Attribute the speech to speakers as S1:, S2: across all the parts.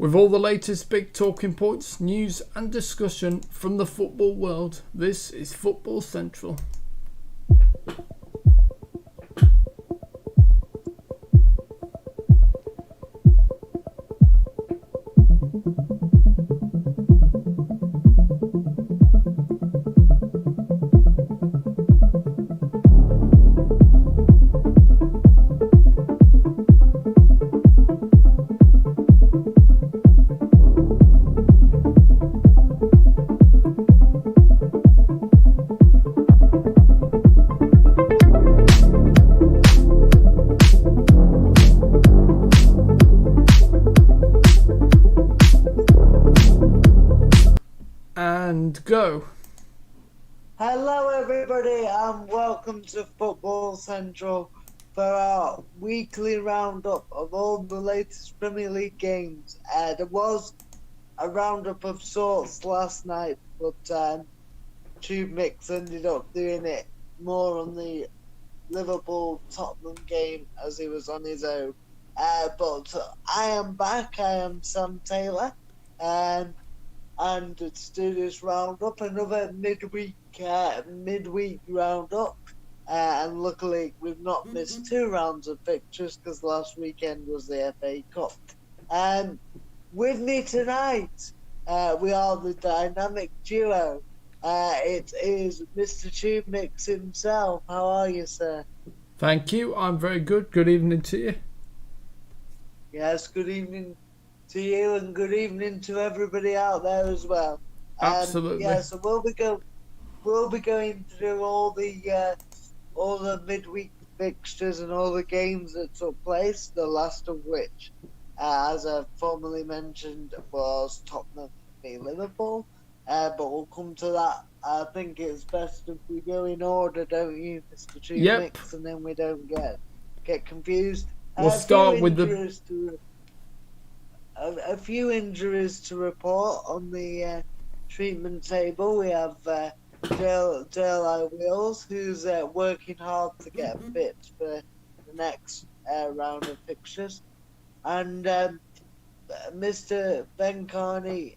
S1: With all the latest big talking points, news and discussion from the football world, this is Football Central. And go.
S2: Hello everybody and welcome to Football Central for our weekly roundup of all the latest Premier League games. There was a roundup of sorts last night, but TubeMix ended up doing it more on the Liverpool-Tottenham game as he was on his own. But I am back, I am Sam Taylor, and to do this roundup, another midweek roundup, and luckily we've not missed two rounds of fixtures because last weekend was the FA Cup. With me tonight, we are the dynamic duo. It is Mr. TubeMix himself. How are you, sir?
S1: Thank you, I'm very good. Good evening to you.
S2: Yes, good evening to you and good evening to everybody out there as well.
S1: Absolutely.
S2: Yeah, so we'll be going through all the midweek fixtures and all the games that took place. The last of which, as I formerly mentioned, was Tottenham v Liverpool. But we'll come to that. I think it's best if we go in order, don't you, Mr. TubeMix?
S1: Yep.
S2: And then we don't get confused.
S1: We'll start with the.
S2: A few injuries to report on the treatment table. We have Dale Wills, who's working hard to get fit for the next round of fixtures. And Mr. Ben Carney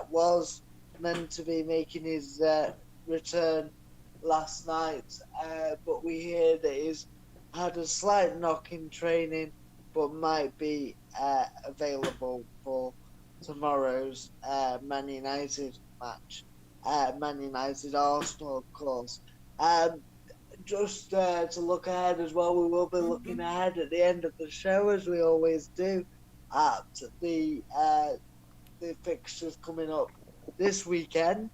S2: was meant to be making his return last night, but we hear that he's had a slight knock in training, but might be available for tomorrow's Man United match. Man United Arsenal, of course. Just to look ahead as well, we will be looking ahead at the end of the show, as we always do, at the fixtures coming up this weekend.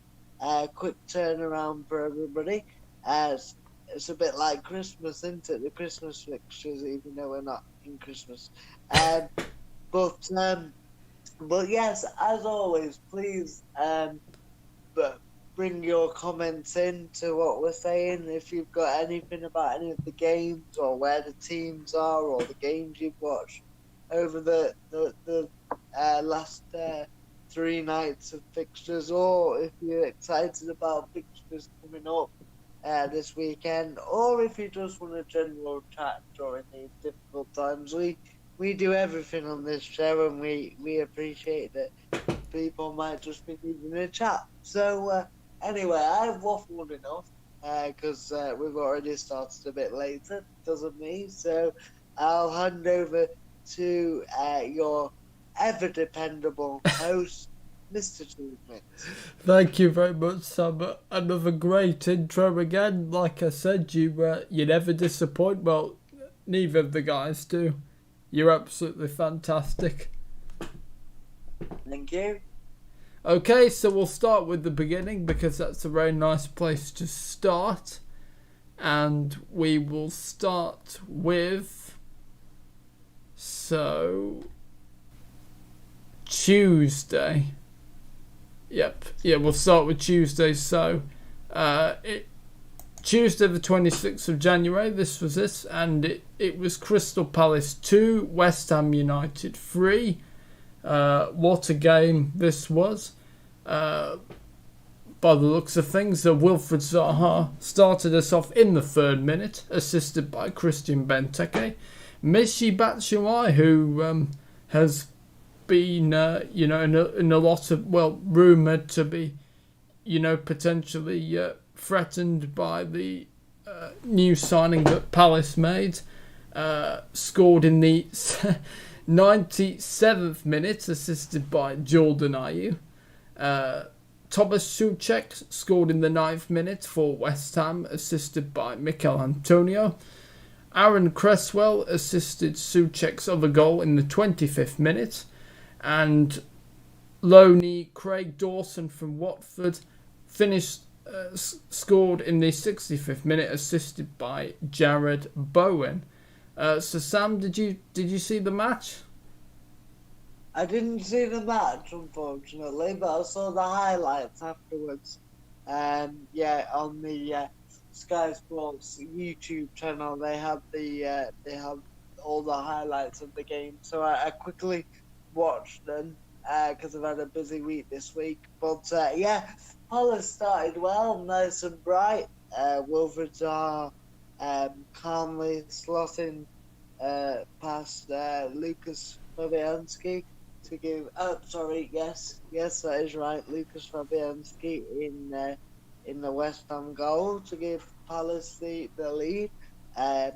S2: Quick turnaround for everybody. It's a bit like Christmas, isn't it? The Christmas fixtures, even though we're not in Christmas. But yes, as always, please bring your comments in to what we're saying. If you've got anything about any of the games or where the teams are or the games you've watched over the last 3 nights of fixtures, or if you're excited about fixtures coming up this weekend, or if you just want a general chat during these difficult times. We do everything on this show, and we appreciate that people might just be needing a chat. So anyway, I've waffled enough because we've already started a bit later because of me. So I'll hand over to your ever dependable host, Mr. TubeMix.
S1: Thank you very much, Sam. Another great intro again. Like I said, you never disappoint. Well, neither of the guys do. You're absolutely fantastic.
S2: Thank you.
S1: Okay, so we'll start with the beginning because that's a very nice place to start. And we will start with... Tuesday. Yep. Yeah, we'll start with Tuesday. So, Tuesday the 26th of January, this was it. And it was Crystal Palace 2, West Ham United 3. What a game this was. By the looks of things, Wilfried Zaha started us off in the 3rd minute, assisted by Christian Benteke. Michy Batshuayi, who has been, in a lot of, rumoured to be, potentially threatened by the new signing that Palace made. Scored in the 97th minute, assisted by Jordan Ayew. Thomas Souček scored in the 9th minute for West Ham, assisted by Mikel Antonio. Aaron Cresswell assisted Souček's other goal in the 25th minute. And loanee Craig Dawson from Watford scored in the 65th minute, assisted by Jared Bowen. So Sam, did you see the match?
S2: I didn't see the match, unfortunately, but I saw the highlights afterwards. On the Sky Sports YouTube channel, they have all the highlights of the game. So I quickly watched them because I've had a busy week this week. But Palace started well, nice and bright. Wilfried Zaha calmly slotting past Lucas Fabianski to give. Yes, that is right. Lucas Fabianski in the West Ham goal to give Palace the lead. I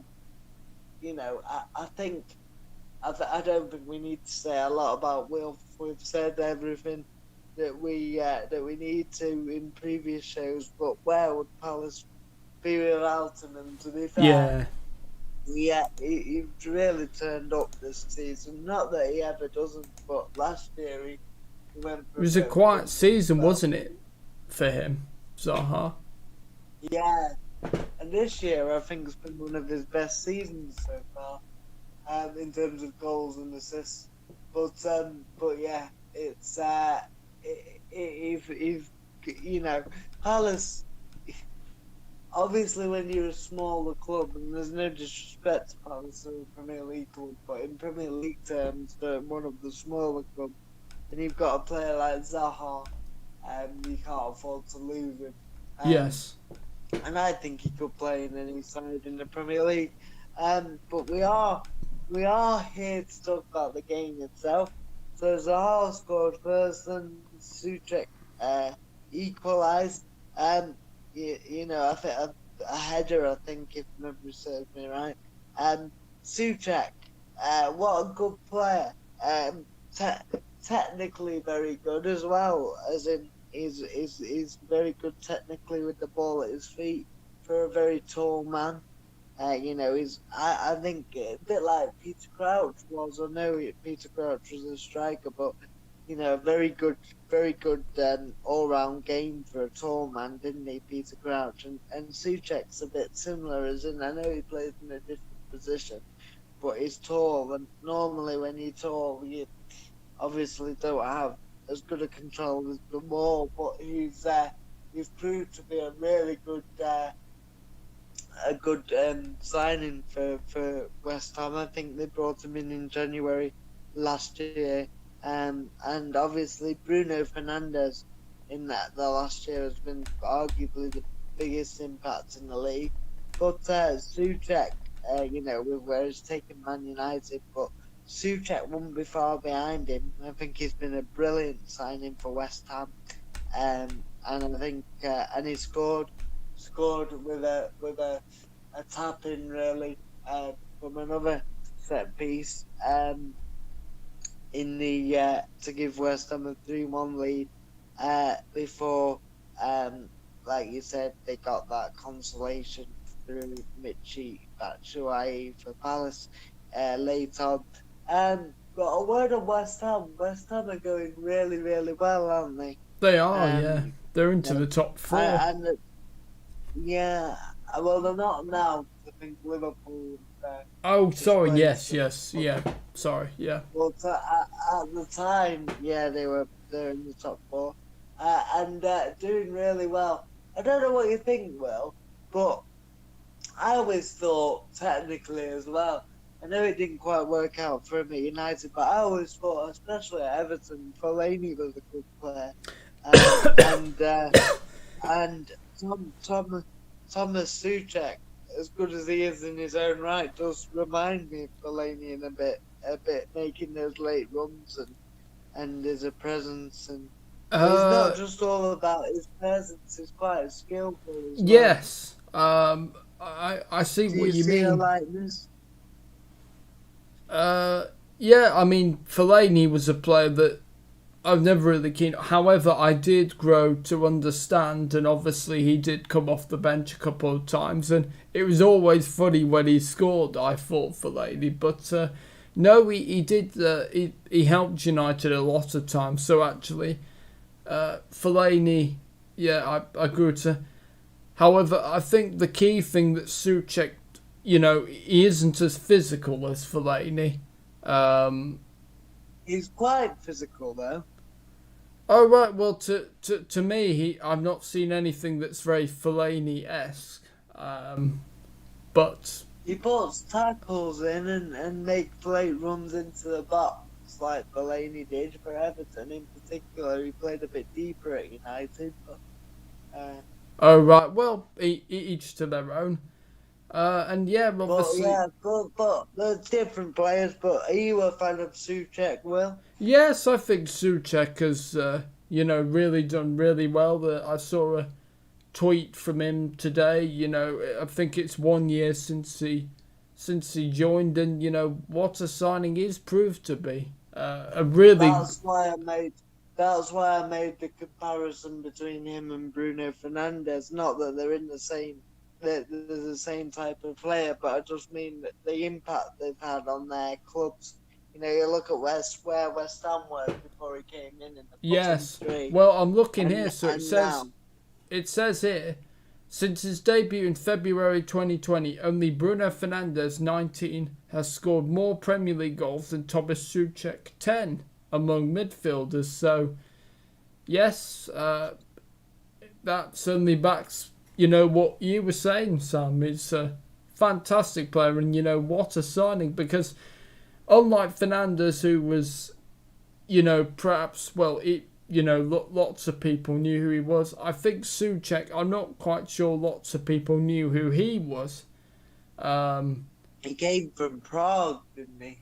S2: don't think we need to say a lot about Wilf. We've said everything that we need to in previous shows. But where would Palace be without him? And to be fair, he really turned up this season. Not that he ever doesn't, but last year he went for
S1: it was a quiet season, wasn't it, for him, Zaha?
S2: Yeah, and this year I think it's been one of his best seasons so far, in terms of goals and assists. But yeah, it's if Palace. Obviously, when you're a smaller club, and there's no disrespect to Palace in Premier League club, but in Premier League terms, they're one of the smaller clubs, and you've got a player like Zaha, you can't afford to lose him.
S1: Yes.
S2: And I think he could play in any side in the Premier League. But we are here to talk about the game itself. So Zaha scored first, and Souček equalised. I think a header, I think, if memory serves me right. Souček, what a good player. Technically very good as well, as in he's very good technically with the ball at his feet for a very tall man. I think a bit like Peter Crouch was. I know Peter Crouch was a striker, but very good all-round game for a tall man, didn't he, Peter Crouch? And Souček's a bit similar, as in I know he plays in a different position, but he's tall, and normally when you're tall, you obviously don't have as good a control with the ball. But he's proved to be a really good signing for West Ham. I think they brought him in January last year. And obviously Bruno Fernandes in the last year has been arguably the biggest impact in the league. But Souček, where he's taken Man United, but Souček won't be far behind him. I think he's been a brilliant signing for West Ham, and I think and he scored with a tap in really from another set piece. In the to give West Ham a 3-1 lead before, like you said, they got that consolation through Michy Batshuayi for Palace late on. But a word on West Ham. West Ham are going really, really well, aren't they?
S1: They are, yeah. They're into the top four.
S2: Well, they're not now. I think Liverpool.
S1: Oh, sorry. Yes. Yeah. Sorry. Yeah.
S2: Well, at the time, they're in the top four, and doing really well. I don't know what you think, Will, but I always thought technically as well. I know it didn't quite work out for him at United, but I always thought, especially at Everton, Fellaini was a good player, and Thomas Souček, as good as he is in his own right, does remind me of Fellaini in a bit, making those late runs and is a presence, and but it's
S1: Uh,
S2: not just all about his presence. He's quite skillful as well.
S1: yes. I see
S2: Do
S1: what
S2: you
S1: you
S2: see a
S1: mean.
S2: likeness?
S1: Uh, yeah, I mean, Fellaini was a player that I've never really keen. However, I did grow to understand, and obviously he did come off the bench a couple of times, and it was always funny when he scored. I thought Fellaini, but no, he did. He helped United a lot of times. So actually, Fellaini, yeah, I grew to. However, I think the key thing that Souček, he isn't as physical as Fellaini. Um,
S2: He's quite physical though.
S1: Oh right, well to me, I've not seen anything that's very Fellaini-esque, but
S2: He puts tackles in and makes late runs into the box like Fellaini did for Everton in particular. He played a bit deeper at United, but
S1: oh right, well each to their own, and yeah, obviously
S2: but they're different players. But are you a fan of Souček, Will?
S1: yes, I think Souček has really done really well. I saw a tweet from him today. I think it's 1 year since he joined, and what a signing he's proved to be. A really
S2: That's why I made the comparison between him and Bruno Fernandes. Not that they're the same type of player, but I just mean that the impact they've had on their clubs. You look at where West Ham were before he came in the
S1: yes.
S2: bottom three.
S1: Well, I'm looking here, so
S2: and now,
S1: it says here, since his debut in February 2020, only Bruno Fernandes, 19, has scored more Premier League goals than Thomas Souček, 10, among midfielders. So, yes, that certainly backs, what you were saying, Sam. It's a fantastic player, and, what a signing, because unlike Fernandes, who was, perhaps, well, lots of people knew who he was. I think Souček, I'm not quite sure lots of people knew who he was.
S2: he came from Prague, didn't he?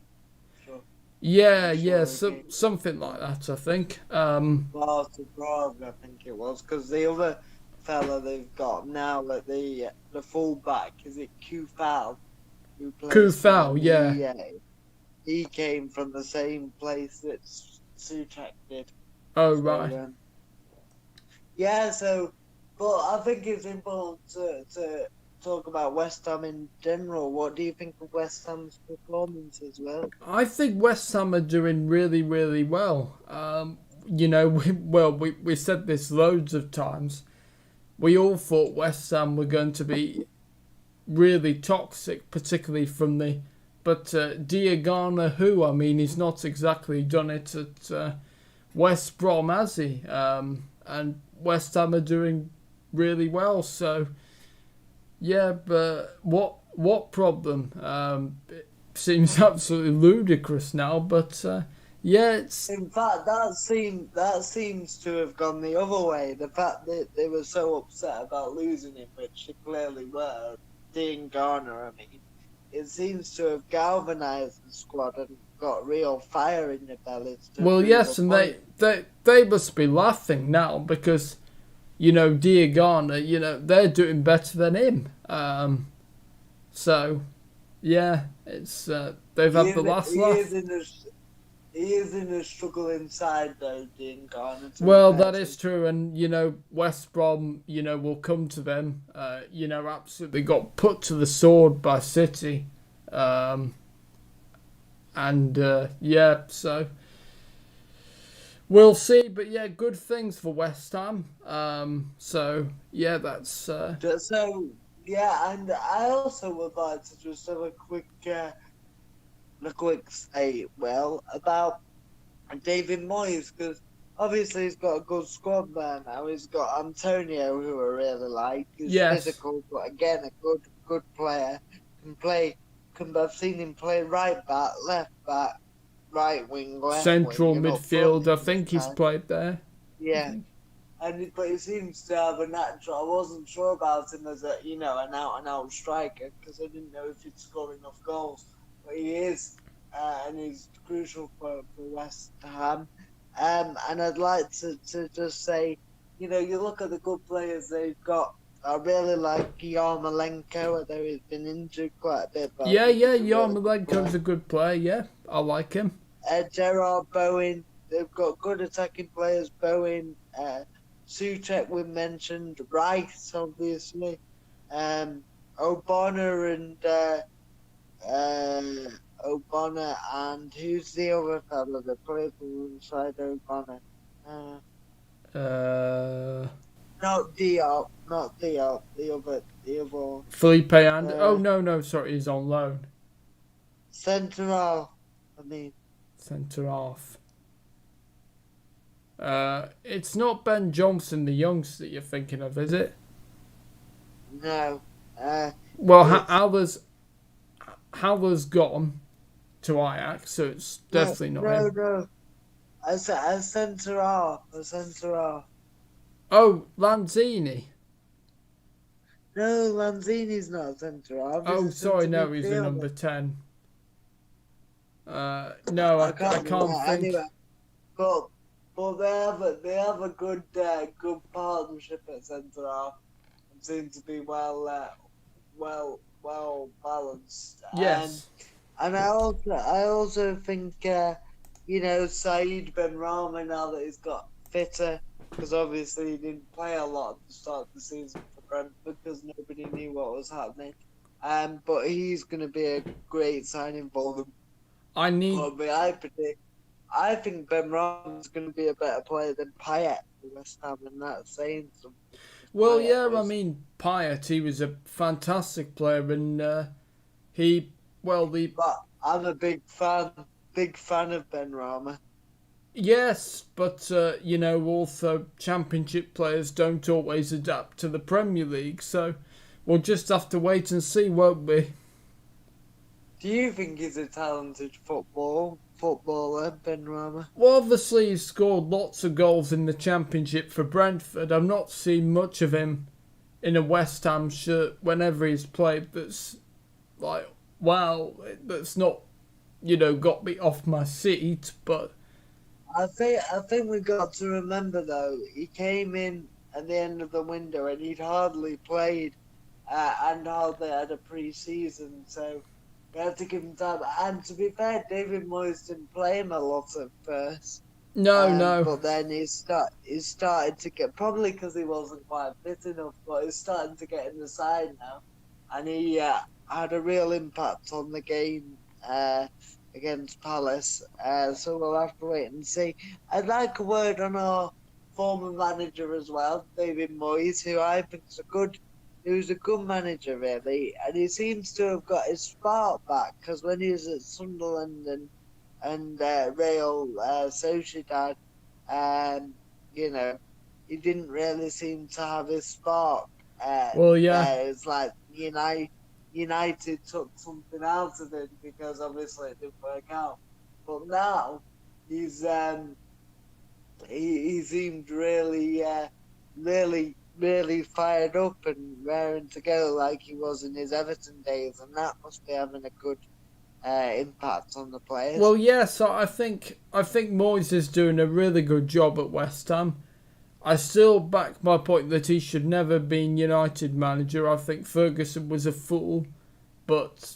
S1: Yeah, something like that, I think.
S2: Well, to Prague, I think it was, because the other fella they've got now at the fullback, is it Kufal?
S1: Kufal, yeah.
S2: He came from the same place that Souček did.
S1: Oh, right.
S2: But I think it's important to talk about West Ham in general. What do you think of West Ham's performance as well?
S1: I think West Ham are doing really, really well. We said this loads of times. We all thought West Ham were going to be really toxic, particularly from the... But Diagana, he's not exactly done it at West Brom, has he? And West Ham are doing really well. So, yeah, but what problem? It seems absolutely ludicrous now, but yeah, it's...
S2: In fact, that seems to have gone the other way. The fact that they were so upset about losing him, which they clearly were, Dean Garner, it seems to have galvanised the squad and got real fire in their bellies.
S1: Well, yes, and they must be laughing now because, Diagana, they're doing better than him. So, yeah, it's they've had the last laugh.
S2: He is in a struggle inside, though, Dean Garner.
S1: Well, that is true, and, West Brom, will come to them. Absolutely got put to the sword by City. So we'll see. But, yeah, good things for West Ham. That's...
S2: and I also would like to just have a quick say, about David Moyes, because obviously he's got a good squad there now. He's got Antonio, who I really like. He's physical, but again, a good player. I've seen him play right back, left back, right wing, left
S1: central
S2: wing,
S1: midfield. I think he's played there.
S2: Yeah. But he seems to have a natural. I wasn't sure about him as an out-and-out striker, because I didn't know if he'd score enough goals. But he is, and he's crucial for West Ham. And I'd like to just say, you look at the good players they've got. I really like Yarmolenko, although he's been injured quite a bit. But
S1: Yeah,
S2: I think
S1: yeah,
S2: he's a really good
S1: Yarmolenko's a good player. Yeah, I like him.
S2: Gerard Bowen, they've got good attacking players. Bowen, Souček we mentioned, Rice obviously, O'Connor O'Connor and who's the other fellow that plays alongside O'Connor?
S1: Uh,
S2: Not Diop, the other
S1: Felipe and no, sorry, he's on loan.
S2: centre half. I mean,
S1: Centre half. It's not Ben Johnson, the youngster you're thinking of, is it?
S2: no.
S1: Well, Haller's gone to Ajax, so it's definitely not him.
S2: No. A centre half.
S1: Oh, Lanzini.
S2: No, Lanzini's not a centre half.
S1: Oh, sorry, no, he's a number 10. No, I can't think.
S2: Anyway, but they have a good partnership at centre half and seem to be well balanced.
S1: Yes.
S2: And I also think Saeed Benrahma, now that he's got fitter, because obviously he didn't play a lot at the start of the season for Brentford because nobody knew what was happening. But he's going to be a great signing for them. I think Benrahma's going to be a better player than Payet for West Ham, and that's saying something.
S1: Well, I mean, Payet, he was a fantastic player, and
S2: But I'm a big fan of Benrahma.
S1: Yes, but, also Championship players don't always adapt to the Premier League, so we'll just have to wait and see, won't we?
S2: Do you think he's a talented footballer, Benrahma?
S1: Well, obviously he's scored lots of goals in the Championship for Brentford. I've not seen much of him in a West Ham shirt whenever he's played that's like, wow, that's not, got me off my seat, but...
S2: I think we got to remember though, he came in at the end of the window and he'd hardly played and hardly had a pre-season, so we had to give him time. And to be fair, David Moyes didn't play him a lot at first.
S1: No.
S2: But then he started to get, probably because he wasn't quite fit enough, but he's starting to get in the side now, and he had a real impact on the game against Palace, so we'll have to wait and see. I'd like a word on our former manager as well, David Moyes, who I think is a good manager really, and he seems to have got his spark back, because when he was at Sunderland and Real Sociedad, he didn't really seem to have his spark. It's like United took something out of him because obviously it didn't work out. But now he seemed really fired up and raring to go like he was in his Everton days, and that must be having a good impact on the players.
S1: Well, yes, I think Moyes is doing a really good job at West Ham. I still back my point that he should never have been United manager. I think Ferguson was a fool, but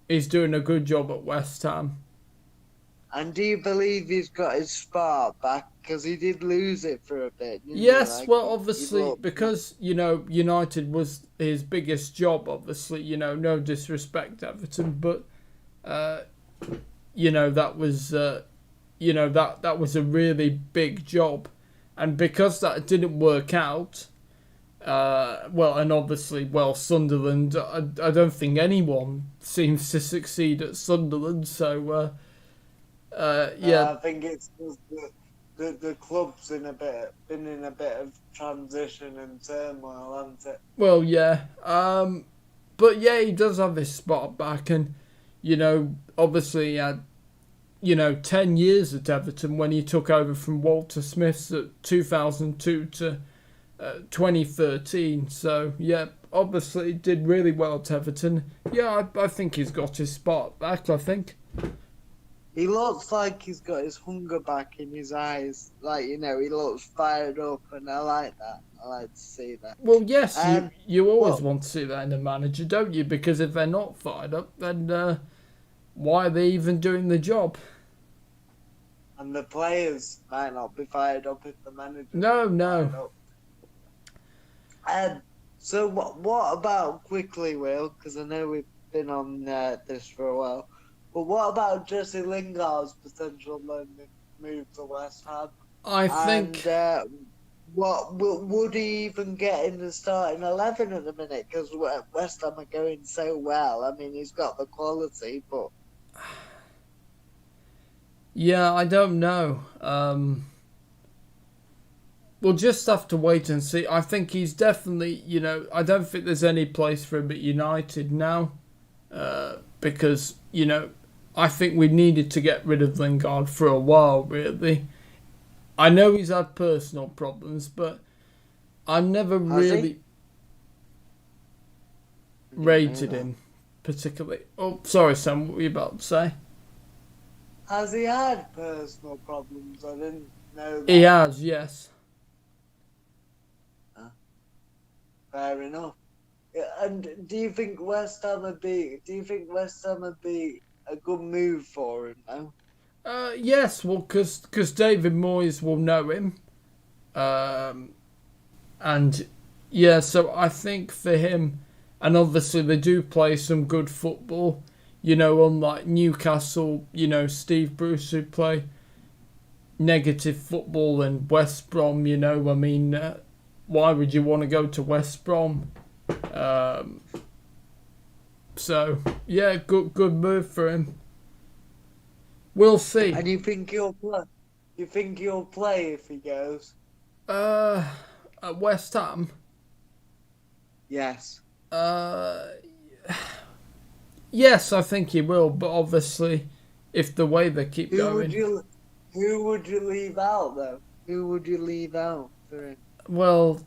S1: he's doing a good job at West Ham.
S2: And do you believe he's got his spark back? Because he did lose it for a bit.
S1: Yes, well, obviously, because, United was his biggest job, obviously, no disrespect to Everton, but, that was, that was a really big job. And because that didn't work out, and obviously, Sunderland, I don't think anyone seems to succeed at Sunderland, so,
S2: I think it's just the club's been in a bit of transition and turmoil, hasn't it?
S1: Well, yeah. But yeah, he does have his spot back, and, obviously he had 10 years at Everton when he took over from Walter Smith's at 2002 to 2013. So, yeah, obviously did really well at Everton. Yeah, I think he's got his spot back, I think.
S2: He looks like he's got his hunger back in his eyes. Like, he looks fired up, and I like that. I like to see that.
S1: Well, yes, you always
S2: Well,
S1: want to see that in a manager, don't you? Because if they're not fired up, then why are they even doing the job?
S2: and the players might not be fired up if the manager
S1: No.
S2: fired up. So what about quickly, Will? Because I know we've been on this for a while. But what about Jesse Lingard's potential move to West Ham?
S1: I think.
S2: And what would he even get in the starting 11 at the minute? Because West Ham are going so well. I mean, he's got the quality, but
S1: Yeah, I don't know. We'll just have to wait and see. I think he's definitely, I don't think there's any place for him at United now. Because, I think we needed to get rid of Lingard for a while, really. I know he's had personal problems, but I never really rated him particularly. Oh, sorry, Sam, what were you about to say?
S2: Has he had personal problems? I didn't know that.
S1: He has, yes.
S2: Fair enough. And do you think West Ham would be a good move for him now?
S1: Yes, well, because David Moyes will know him. And yeah, so I think for him, and obviously they do play some good football, unlike Newcastle, Steve Bruce, who play negative football, and West Brom, I mean, why would you want to go to West Brom? So yeah, good move for him. We'll see.
S2: And you think he'll play? You think he'll play if he goes?
S1: At West Ham.
S2: Yes.
S1: Yes, I think he will. But obviously, if the way they keep going,
S2: who would you leave out though? Who would you leave out for him?
S1: Well,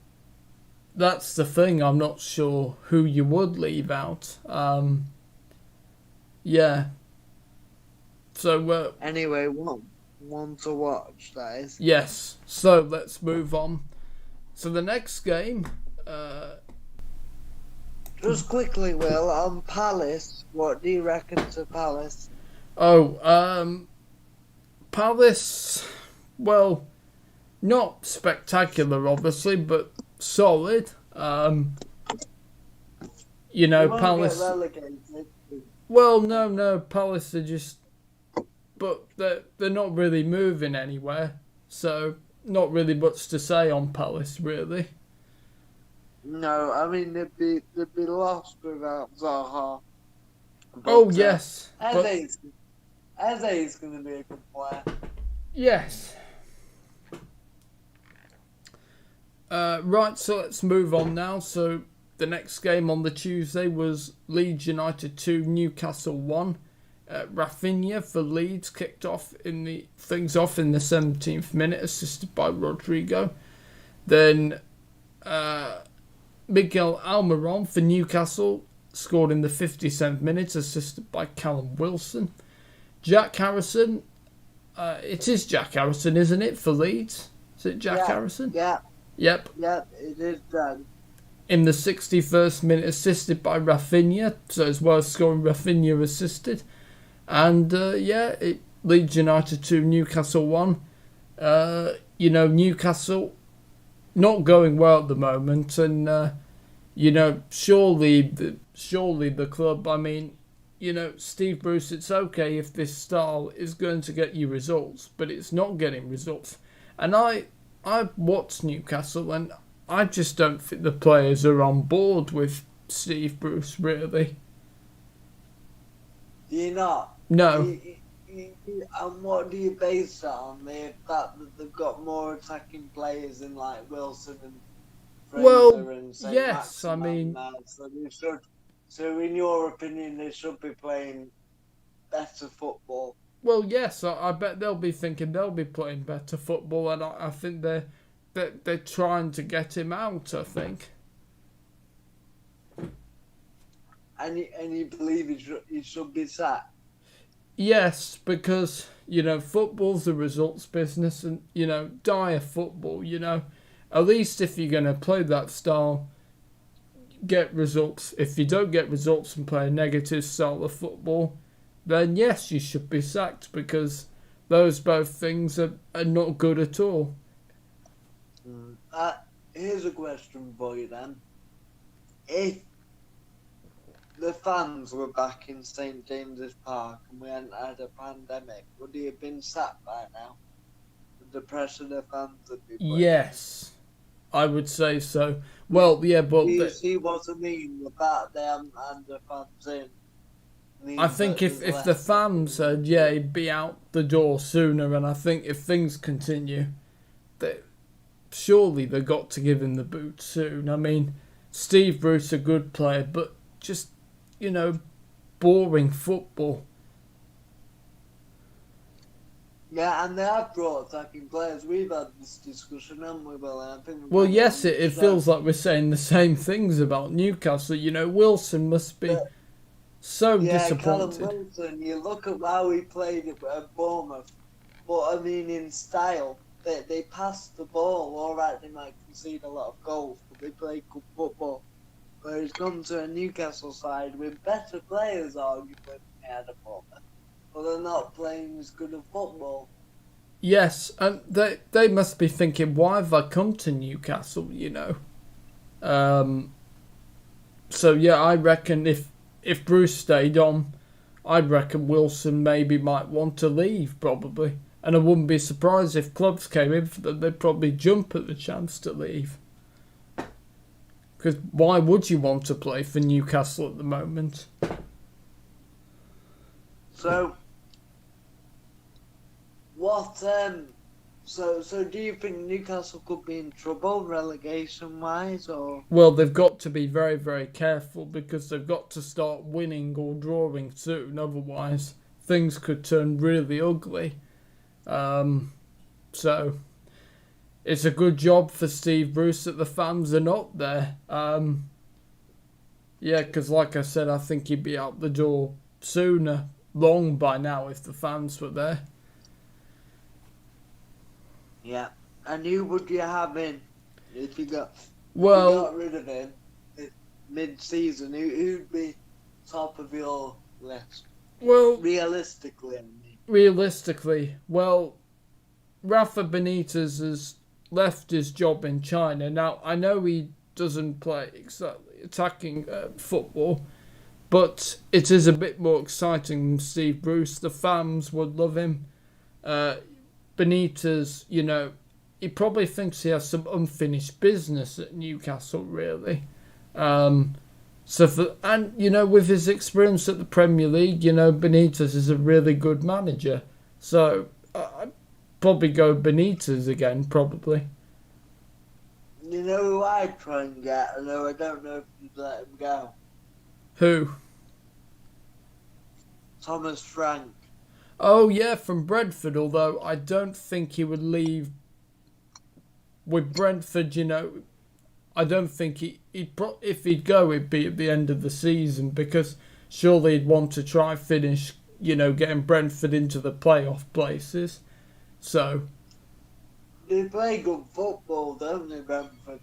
S1: that's the thing. I'm not sure who you would leave out. Yeah. So
S2: anyway, one to watch, that is.
S1: Yes. So let's move on. So the next game.
S2: Just quickly, Will, on Palace, what do you reckon to Palace?
S1: Palace, well, not spectacular, obviously, but solid. Palace.
S2: Get relegated.
S1: Well, no, Palace are just, but they're not really moving anywhere, so not really much to say on Palace, really.
S2: No, I mean they'd be lost without Zaha.
S1: But, yes.
S2: Eze's going to be a good player.
S1: Yes. Right, so let's move on now. So the next game on the Tuesday was Leeds United 2, Newcastle 1. Rafinha for Leeds kicked off things off in the 17th minute, assisted by Rodrigo. Then Miguel Almiron for Newcastle scored in the 57th minute, assisted by Callum Wilson. Jack Harrison, it is Jack Harrison, isn't it, for Leeds? Is it Jack Harrison?
S2: Yeah.
S1: Yep,
S2: it is done.
S1: In the 61st minute, assisted by Rafinha, so as well as scoring, Rafinha assisted. And Leeds United 2, Newcastle 1. Newcastle not going well at the moment, and surely the club. I mean, Steve Bruce. It's okay if this style is going to get you results, but it's not getting results. And I watched Newcastle, and I just don't think the players are on board with Steve Bruce, really.
S2: Do you not?
S1: No.
S2: And what do you base that on? The fact that they've got more attacking players in like Wilson and Fraser and St.
S1: Yes, I mean,
S2: so in your opinion, they should be playing better football.
S1: Well, yes, I bet they'll be thinking they'll be playing better football, and I think they're trying to get him out, I think.
S2: And you believe he should be sacked?
S1: Yes, because, football's a results business and, dire football, At least if you're going to play that style, get results. If you don't get results and play a negative style of football, then yes, you should be sacked because those both things are not good at all.
S2: Here's a question for you then. If the fans were back in St James's Park and we hadn't had a pandemic, would he have been sacked by now? The pressure the fans would be putting.
S1: Yes, I would say so. Well, yeah, but...
S2: Do you see what I mean? The fact they haven't had the fans in.
S1: I think if the fans said, yeah, he'd be out the door sooner, and I think if things continue, surely they got to give him the boot soon. I mean, Steve Bruce, a good player, but just, boring football.
S2: Yeah, and they have brought attacking players. We've had this discussion, haven't we, Will? I think
S1: yes, it feels like we're saying the same things about Newcastle. Wilson must be so disappointed.
S2: Callum Wilson, you look at how he played at Bournemouth, but I mean, in style, they passed the ball. All right, they might concede a lot of goals, but they play good football. Whereas come to a Newcastle side with better players, arguably, than they had at Bournemouth. But they're not playing as good a football.
S1: Yes, and they must be thinking, why have I come to Newcastle, So, yeah, I reckon if Bruce stayed on, I'd reckon Wilson maybe might want to leave, probably. And I wouldn't be surprised if clubs came in for them, they'd probably jump at the chance to leave. Because why would you want to play for Newcastle at the moment?
S2: So, so do you think Newcastle could be in trouble relegation-wise, or?
S1: Well, they've got to be very, very careful because they've got to start winning or drawing soon. Otherwise, things could turn really ugly. So, it's a good job for Steve Bruce that the fans are not there. Yeah, because like I said, I think he'd be out the door sooner, long by now, if the fans were there.
S2: Yeah, and who would you have in if you got rid of him mid-season? Who'd be top of your list?
S1: Well,
S2: realistically,
S1: Rafa Benitez has left his job in China. Now, I know he doesn't play exactly attacking football, but it is a bit more exciting than Steve Bruce. The fans would love him. Benitez, he probably thinks he has some unfinished business at Newcastle, really. With his experience at the Premier League, Benitez is a really good manager. So I'd probably go Benitez again, probably.
S2: You know who I'd try and get, although I don't know if you'd let him go?
S1: Who?
S2: Thomas Frank.
S1: Oh, yeah, from Brentford, although I don't think he would leave with Brentford, I don't think if he'd go, it'd be at the end of the season because surely he'd want to try finish, getting Brentford into the playoff places. So.
S2: They play good football, don't they, Brentford?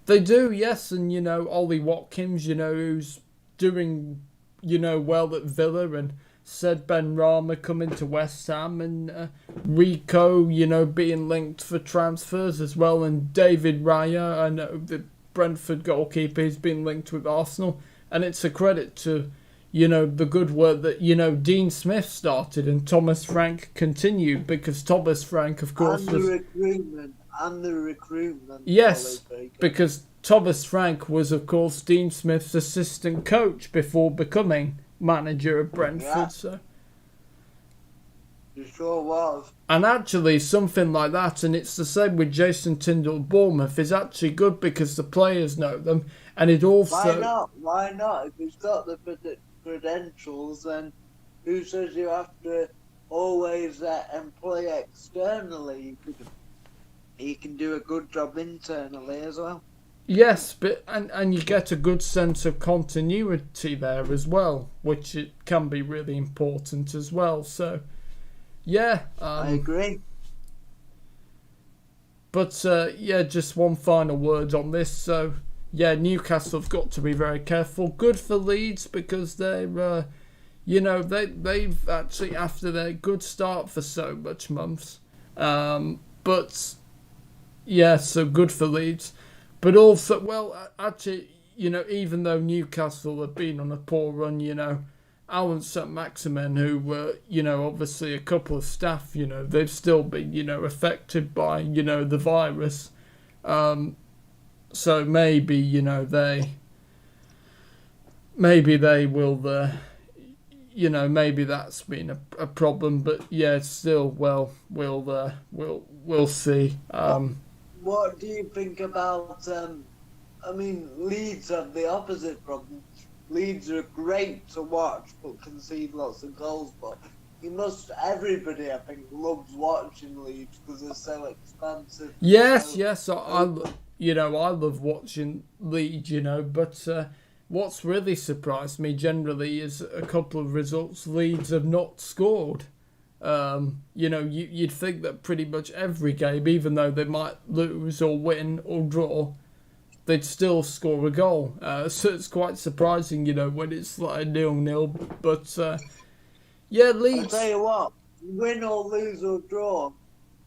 S1: They do, yes, and, Ollie Watkins, who's doing, well at Villa and said Ben Rama coming to West Ham and Rico, being linked for transfers as well. And David Raya, I know the Brentford goalkeeper, he's been linked with Arsenal. And it's a credit to, the good work that, Dean Smith started and Thomas Frank continued because Thomas Frank, of course,
S2: and the recruitment.
S1: Yes, because Thomas Frank was, of course, Dean Smith's assistant coach before becoming manager of Brentford.
S2: Yeah.
S1: So
S2: he sure was.
S1: And actually something like that, and it's the same with Jason Tindall at Bournemouth, is actually good because the players know them, and it also...
S2: Why not? If he's got the credentials, then who says you have to always employ externally? He can do a good job internally as well.
S1: Yes, but and you get a good sense of continuity there as well, which it can be really important as well. So, yeah,
S2: I agree.
S1: but yeah, just one final word on this. So, yeah, Newcastle have got to be very careful. Good for Leeds because they're, they've actually after their good start for so much months, but yeah, so good for Leeds. But also, well, actually, even though Newcastle have been on a poor run, Alan St. Maximin, who were, obviously a couple of staff, they've still been, affected by, the virus. So maybe, they will, maybe that's been a problem. But yeah, still, well, we'll see.
S2: What do you think about? Leeds have the opposite problem. Leeds are great to watch, but concede lots of goals. But everybody, I think, loves watching Leeds because they're so expansive.
S1: Yes. I love watching Leeds. But what's really surprised me generally is a couple of results Leeds have not scored. You'd think that pretty much every game, even though they might lose or win or draw, they'd still score a goal. So it's quite surprising, when it's like 0-0. But yeah, Leeds.
S2: I'll tell you what, win or lose or draw,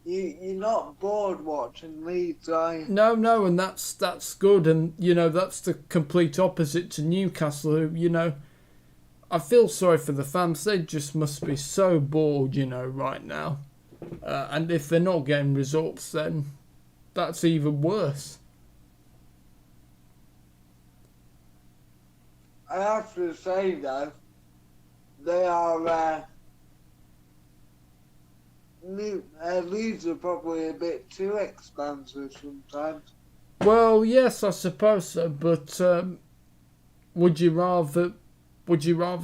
S2: you're not bored watching Leeds, are you?
S1: No, and that's good, and that's the complete opposite to Newcastle, who I feel sorry for the fans. They just must be so bored, right now. And if they're not getting results, then that's even worse.
S2: I have to say, though, they are... Leeds are probably a bit too expansive sometimes.
S1: Well, yes, I suppose so, but would you rather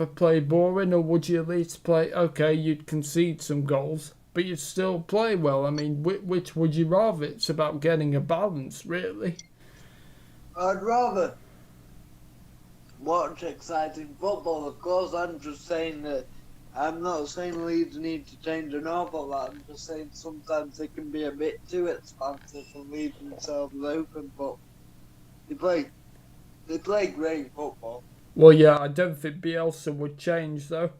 S1: play boring, or would you at least play, okay, you'd concede some goals, but you'd still play well? I mean, which would you rather? It's about getting a balance, really.
S2: I'd rather watch exciting football. Of course, I'm just saying that I'm not saying Leeds need to change an awful lot. I'm just saying sometimes they can be a bit too expansive and leave themselves open, but they play great football.
S1: Well, yeah, I don't think Bielsa would change, though.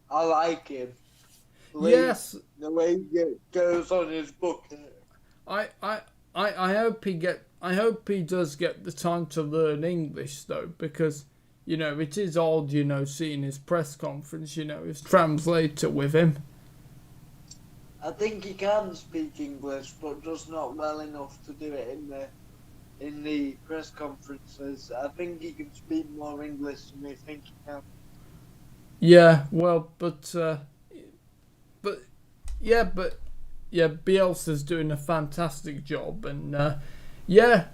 S2: I like him.
S1: Yes.
S2: The way he goes on his book.
S1: I hope he does get the time to learn English, though, because, it is odd, seeing his press conference, his translator with him.
S2: I think he can speak English, but just not well enough to do it in the press conferences. I think he can speak more English than we think he can.
S1: Yeah, well, but Bielsa's doing a fantastic job, and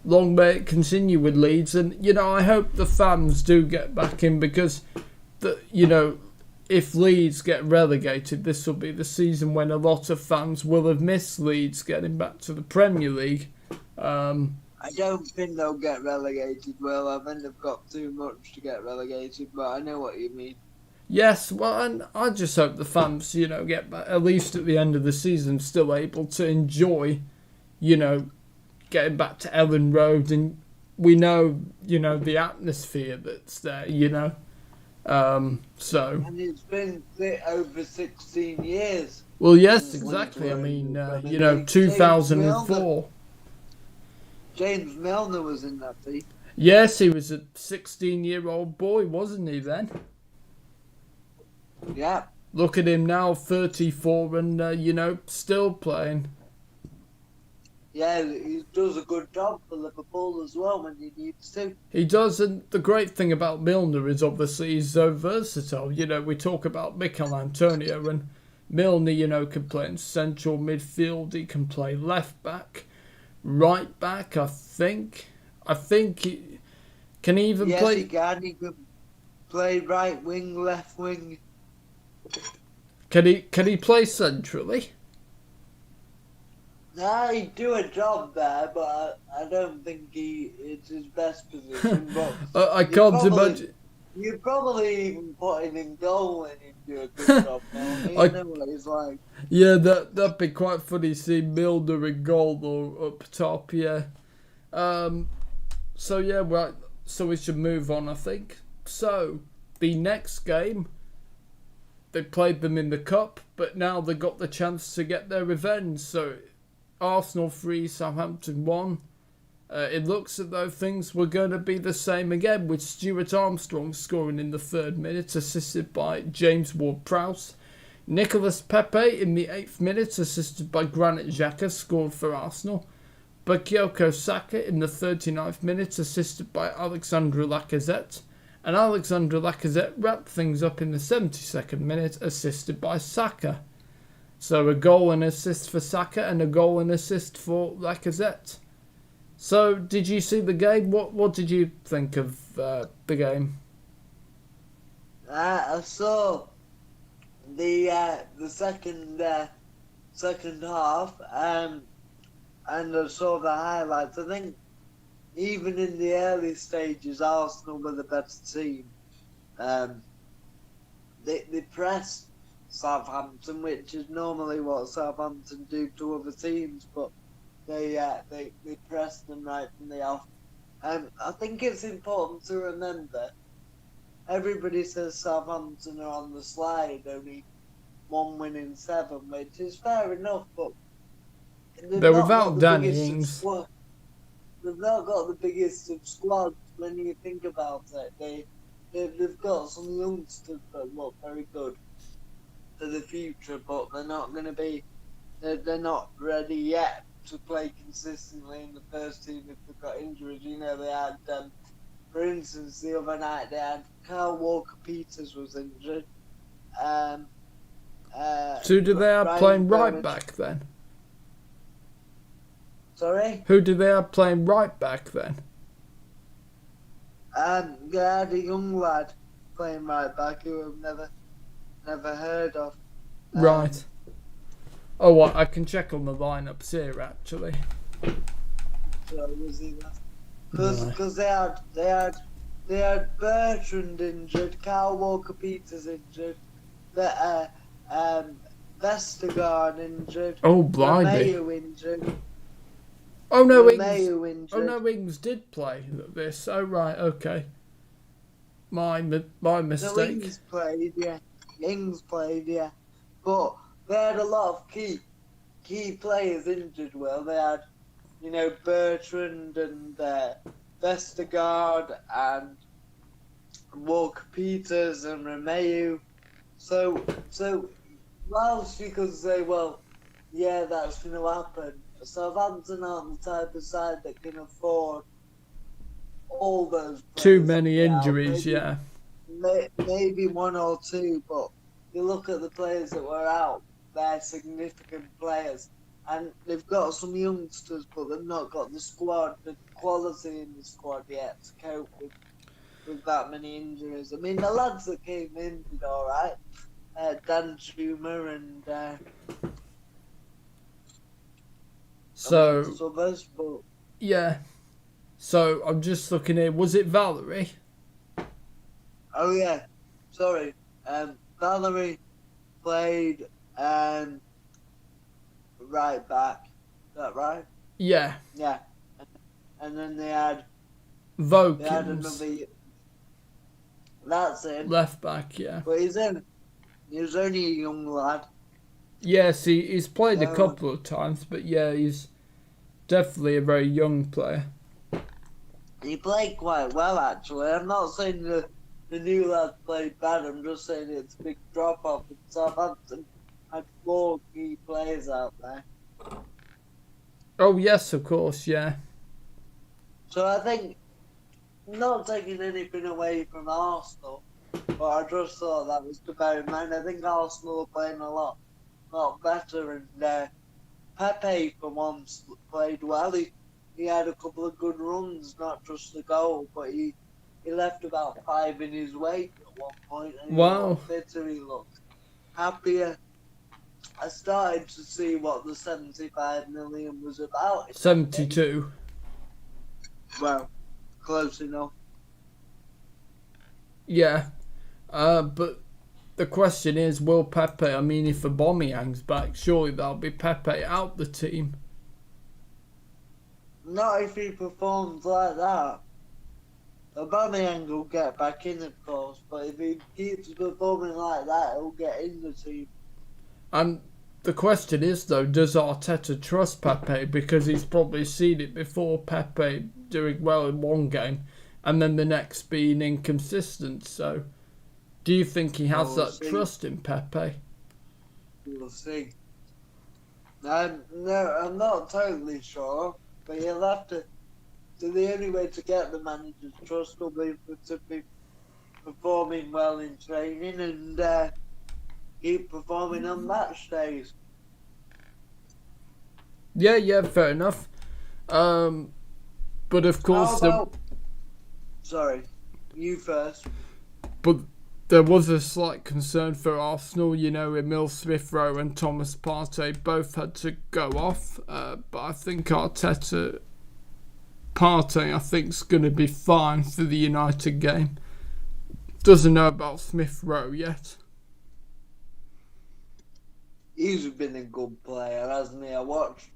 S1: long may it continue with Leeds, and I hope the fans do get back in, because if Leeds get relegated, this will be the season when a lot of fans will have missed Leeds getting back to the Premier League.
S2: I don't think they'll get relegated. Well, I think they've got too much to get relegated, but I know what you mean.
S1: Yes, well, and I just hope the fans, get back, at least at the end of the season, still able to enjoy, getting back to Ellen Road, and we know, the atmosphere that's there, so.
S2: And it's been over 16 years.
S1: Well, yes, exactly. I mean, 2004.
S2: James Milner was in that team.
S1: Yes, he was a 16-year-old boy, wasn't he then?
S2: Yeah.
S1: Look at him now, 34, and, still playing.
S2: Yeah, he does a good job for Liverpool as well when he needs to.
S1: He does, and the great thing about Milner is obviously he's so versatile. We talk about Mikel Antonio, and Milner, can play in central midfield, he can play left back, right back, I think he can even play.
S2: Yes, he can. He can play right wing, left wing.
S1: Can he play centrally?
S2: Nah, he'd do a job there, but I don't think it's his best position. But
S1: I
S2: you
S1: can't
S2: probably
S1: imagine.
S2: you probably even put him in goal and he'd do a good job. Now you
S1: I
S2: know what he's like.
S1: Yeah, that'd be quite funny. See Milner in goal or up top. Yeah. Um. So yeah, right. So we should move on, I think. So the next game, they played them in the cup, but now they got the chance to get their revenge. So Arsenal 3, Southampton 1. It looks as though things were going to be the same again, with Stuart Armstrong scoring in the 3rd minute, assisted by James Ward-Prowse. Nicolas Pepe in the 8th minute, assisted by Granit Xhaka, scored for Arsenal. Bakayoko Saka in the 39th minute, assisted by Alexandre Lacazette. And Alexandre Lacazette wrapped things up in the 72nd minute, assisted by Saka. So a goal and assist for Saka and a goal and assist for Lacazette. So, did you see the game? What did you think of the game?
S2: I saw the second half, and I saw the highlights. I think even in the early stages, Arsenal were the better team. They pressed Southampton, which is normally what Southampton do to other teams, but they pressed them right from the off. I think it's important to remember. Everybody says Southampton are on the slide, only 1 win in 7, which is fair enough, but
S1: They're without Danny Ings.
S2: They've not got the biggest of squads when you think about it. They've got some youngsters that look very good for the future, but they're not going to be. They're not ready yet to play consistently in the first team if they've got injuries. You know, they had, for instance, the other night they had Kyle Walker-Peters was injured.
S1: Who do they have
S2: Ryan
S1: playing right
S2: Burridge-
S1: back then?
S2: Sorry?
S1: Who do they have playing right back then?
S2: They had a young lad playing right back who I've never heard of.
S1: Right. Oh, what? I can check on the lineups here actually.
S2: So was he that? Because they had Bertrand injured, Kyle Walker-Peters injured, Vestergaard injured,
S1: Oh, blimey.
S2: Romeo injured.
S1: Oh no, Ings.
S2: Romeo injured.
S1: Oh no, Ings did play this. Oh right, okay. My mistake.
S2: So Ings played, yeah. But they had a lot of key players injured. Well, they had, Bertrand and Vestergaard and Walker-Peters and Romeo. So whilst you could say, well, yeah, that's going to happen, Southampton aren't the type of side that can afford all those players.
S1: Too many injuries, yeah.
S2: Maybe 1 or 2, but you look at the players that were out, they're significant players. And they've got some youngsters, but they've not got the quality in the squad yet to cope with that many injuries. I mean, the lads that came in did all right. Dan Schumer and
S1: So
S2: others, but
S1: yeah. So I'm just looking here. Was it Valerie?
S2: oh yeah, sorry. Valerie played right back. Is that right?
S1: Yeah.
S2: Yeah. And then they had
S1: Vokins.
S2: another. That's it.
S1: Left back, yeah.
S2: But he was only a young lad.
S1: Yes, he's played a couple of times, but yeah, he's definitely a very young player.
S2: He played quite well, actually. I'm not saying the new lad played bad. I'm just saying it's a big drop off. Southampton had 4 key players out there.
S1: Oh yes, of course, yeah.
S2: So I think, not taking anything away from Arsenal, but I just thought that was to bear in mind. I think Arsenal are playing a lot better, and Pepe for once played well. He had a couple of good runs, not just the goal, but he left about 5 in his wake at one point. And he
S1: Wow.
S2: looked fitter, he looked happier. I started to see what the 75 million was about.
S1: 72.
S2: Well, close enough.
S1: Yeah. But the question is, will Pepe, I mean, if Aubameyang's back, surely that'll be Pepe out the team.
S2: Not if he performs like that. Aubameyang will get back in, of course, but if he keeps performing like that, he'll get in the team.
S1: And the question is, though, does Arteta trust Pepe? Because he's probably seen it before, Pepe doing well in one game and then the next being inconsistent. So, do you think he has that trust in Pepe?
S2: We'll see. No, I'm not totally sure, but he'll have to. So the only way to get the manager's trust will be to be performing well in training and keep performing on match days.
S1: Yeah, fair enough. But of course,
S2: sorry, you first.
S1: But there was a slight concern for Arsenal. You know, Emile Smith-Rowe and Thomas Partey both had to go off. But I think Partey, I think, is going to be fine for the United game. Doesn't know about Smith-Rowe yet.
S2: He's been a good player, hasn't he? I watched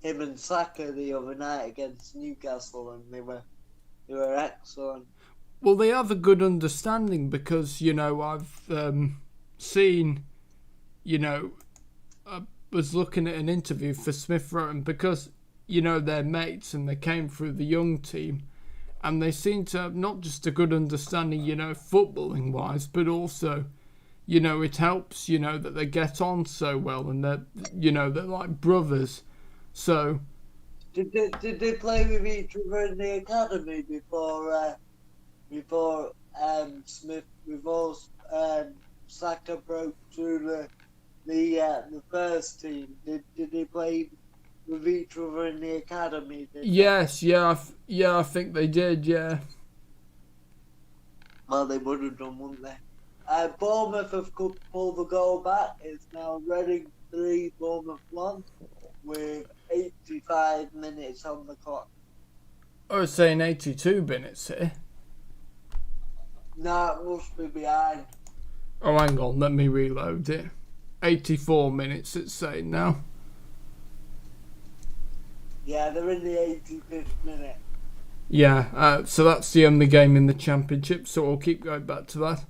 S2: him and Saka the other night against Newcastle, and they were excellent.
S1: Well, they have a good understanding because, you know, I've seen, you know, I was looking at an interview for Smith-Rowe, and because, you know, they're mates and they came through the young team, and they seem to have not just a good understanding, you know, footballing-wise, but also, you know, it helps, you know, that they get on so well and that, you know, they're like brothers. So,
S2: did they play with each other in the academy before Saka broke through the first team? Did they play with each other in the academy?
S1: Yes, I think they did. Yeah.
S2: Well, they would have done, wouldn't they? Bournemouth have pulled the goal back. It's now Reading 3, Bournemouth 1, with 85 minutes on the clock.
S1: I was saying 82 minutes here.
S2: No, it must be behind.
S1: Oh, hang on, let me reload it. 84 minutes it's saying now.
S2: Yeah, they're in the 85th minute.
S1: Yeah, so that's the only game in the Championship, so we'll keep going back to that.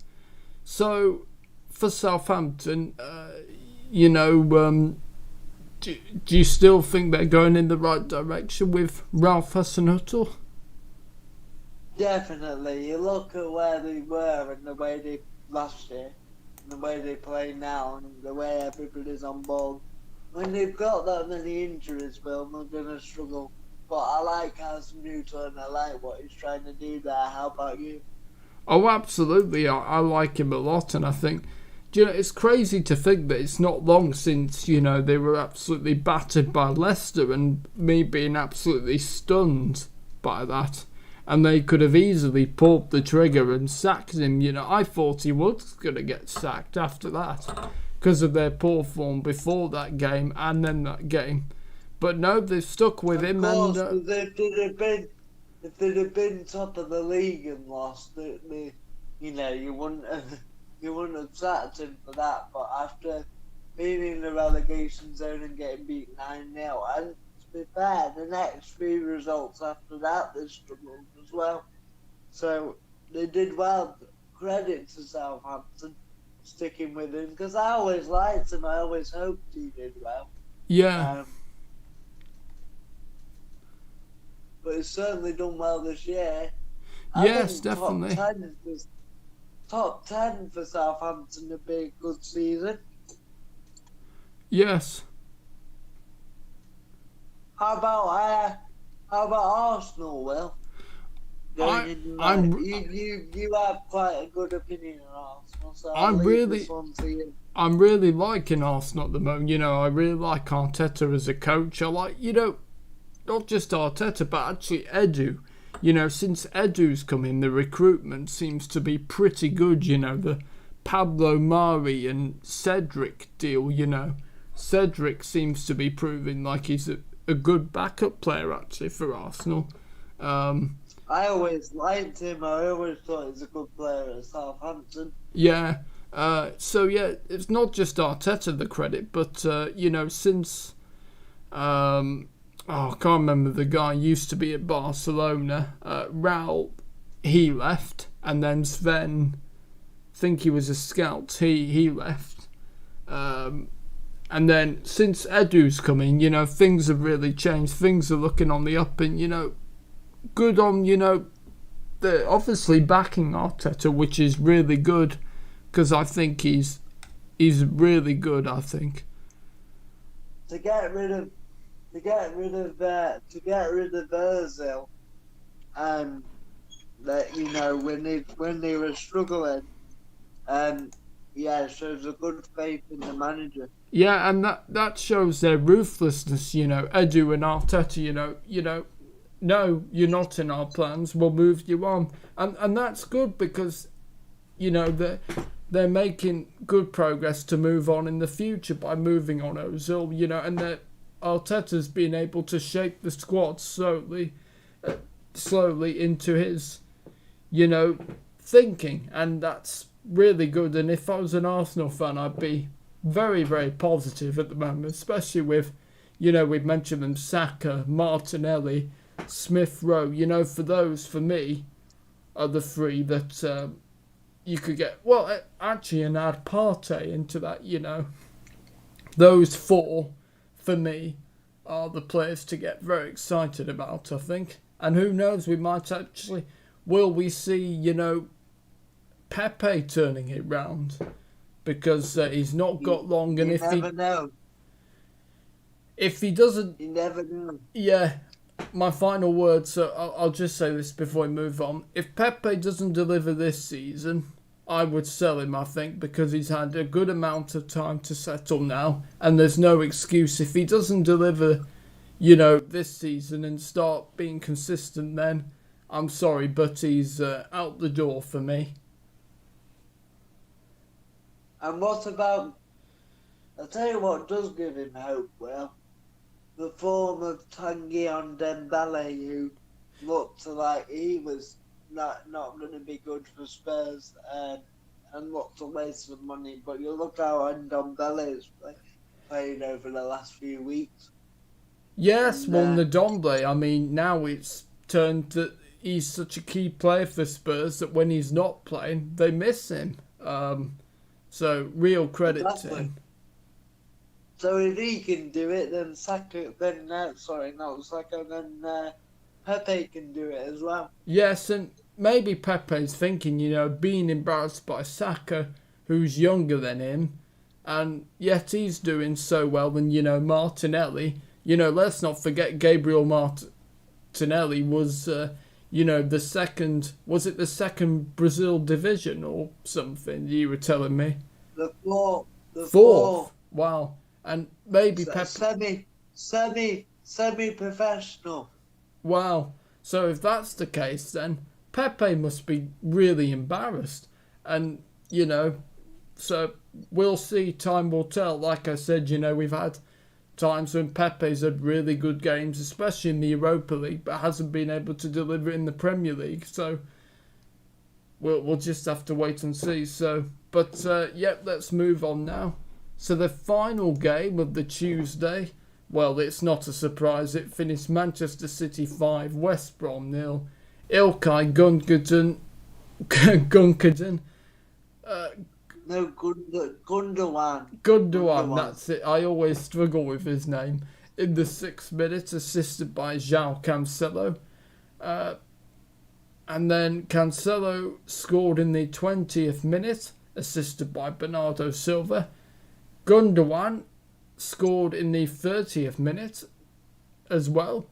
S1: So, for Southampton, you know, do you still think they're going in the right direction with Ralph Hasenhüttl?
S2: Definitely. You look at where they were and the way they last year, and the way they play now, and the way everybody's on board. When they've got that many injuries, Will, they're going to struggle. But I like Hasenhüttl and I like what he's trying to do there. How about you?
S1: Oh, absolutely. I like him a lot, and I think, you know, it's crazy to think that it's not long since, you know, they were absolutely battered by Leicester and me being absolutely stunned by that. And they could have easily pulled the trigger and sacked him. You know, I thought he was going to get sacked after that because of their poor form before that game and then that game. But no, they've stuck with him.
S2: Of course,
S1: And
S2: if they'd have been top of the league and lost, you know, you wouldn't have sacked him for that. But after being in the relegation zone and getting beat 9-0, and to be fair, the next few results after that, they struggled as well. So they did well. Credit to Southampton sticking with him, because I always liked him. I always hoped he did well.
S1: yeah.
S2: But he's certainly done well this year.
S1: Yes, definitely.
S2: Top 10 for Southampton would be a good season.
S1: Yes.
S2: How about Arsenal, Will? You have quite a good opinion on Arsenal, so
S1: I'm really liking Arsenal at the moment. You know, I really like Arteta as a coach. I like, you know, not just Arteta, but actually Edu. You know, since Edu's come in, the recruitment seems to be pretty good. You know, the Pablo Mari and Cedric deal, Cedric seems to be proving like he's a good backup player, actually, for Arsenal.
S2: I always liked him. I always thought he was a good player at Southampton.
S1: Yeah. It's not just Arteta the credit, but, since... I can't remember the guy used to be at Barcelona. Raul, he left, and then Sven, I think he was a scout, he left. And then since Edu's come in, things have really changed. Things are looking on the up, and good on they're obviously backing Arteta, which is really good because I think he's really good. I think
S2: to get rid of Ozil, that when they were struggling, shows a good faith in the manager.
S1: Yeah, and that shows their ruthlessness. Edu and Arteta. No, you're not in our plans. We'll move you on, and that's good because they're making good progress to move on in the future by moving on Ozil. And that Arteta's been able to shape the squad slowly into his, thinking, and that's really good. And if I was an Arsenal fan, I'd be very, very positive at the moment, especially with, we've mentioned them, Saka, Martinelli, Smith Rowe. For me, are the three that you could get. Well, actually, and add Partey into that. Those four, for me, are the players to get very excited about, I think. And who knows, will we see, Pepe turning it round? Because he's not got long, and if he doesn't...
S2: You never know.
S1: Yeah, my final word, so I'll just say this before we move on. If Pepe doesn't deliver this season, I would sell him, I think, because he's had a good amount of time to settle now, and there's no excuse. If he doesn't deliver, this season and start being consistent, then I'm sorry, but he's out the door for me.
S2: And what about... I'll tell you what does give him hope, the form of Tanguy Dembele, who looked like he was not going to be good for Spurs and looked a waste of money. But you look how Ndombele is playing over the last few weeks.
S1: Yes, the Ndombele. I mean, now it's turned that he's such a key player for Spurs that when he's not playing, they miss him. So real credit to him.
S2: So if he can do it, then Pepe can do it as well.
S1: Yes, and maybe Pepe's thinking, being embarrassed by Saka, who's younger than him, and yet he's doing so well. And, Martinelli, let's not forget Gabriel Martinelli was, the second, was it the second Brazil division or something you were telling me?
S2: The fourth.
S1: Fourth. Wow. And maybe Pepe...
S2: Semi-professional.
S1: Wow. So if that's the case, then Pepe must be really embarrassed. And, so we'll see. Time will tell. Like I said, we've had times when Pepe's had really good games, especially in the Europa League, but hasn't been able to deliver in the Premier League. So we'll just have to wait and see. Let's move on now. So the final game of the Tuesday, well, it's not a surprise. It finished Manchester City 5, West Brom 0. İlkay Gundogan. Gundogan, that's it. I always struggle with his name. In the 6th minute, assisted by João Cancelo. And then Cancelo scored in the 20th minute, assisted by Bernardo Silva. Gundogan scored in the 30th minute as well.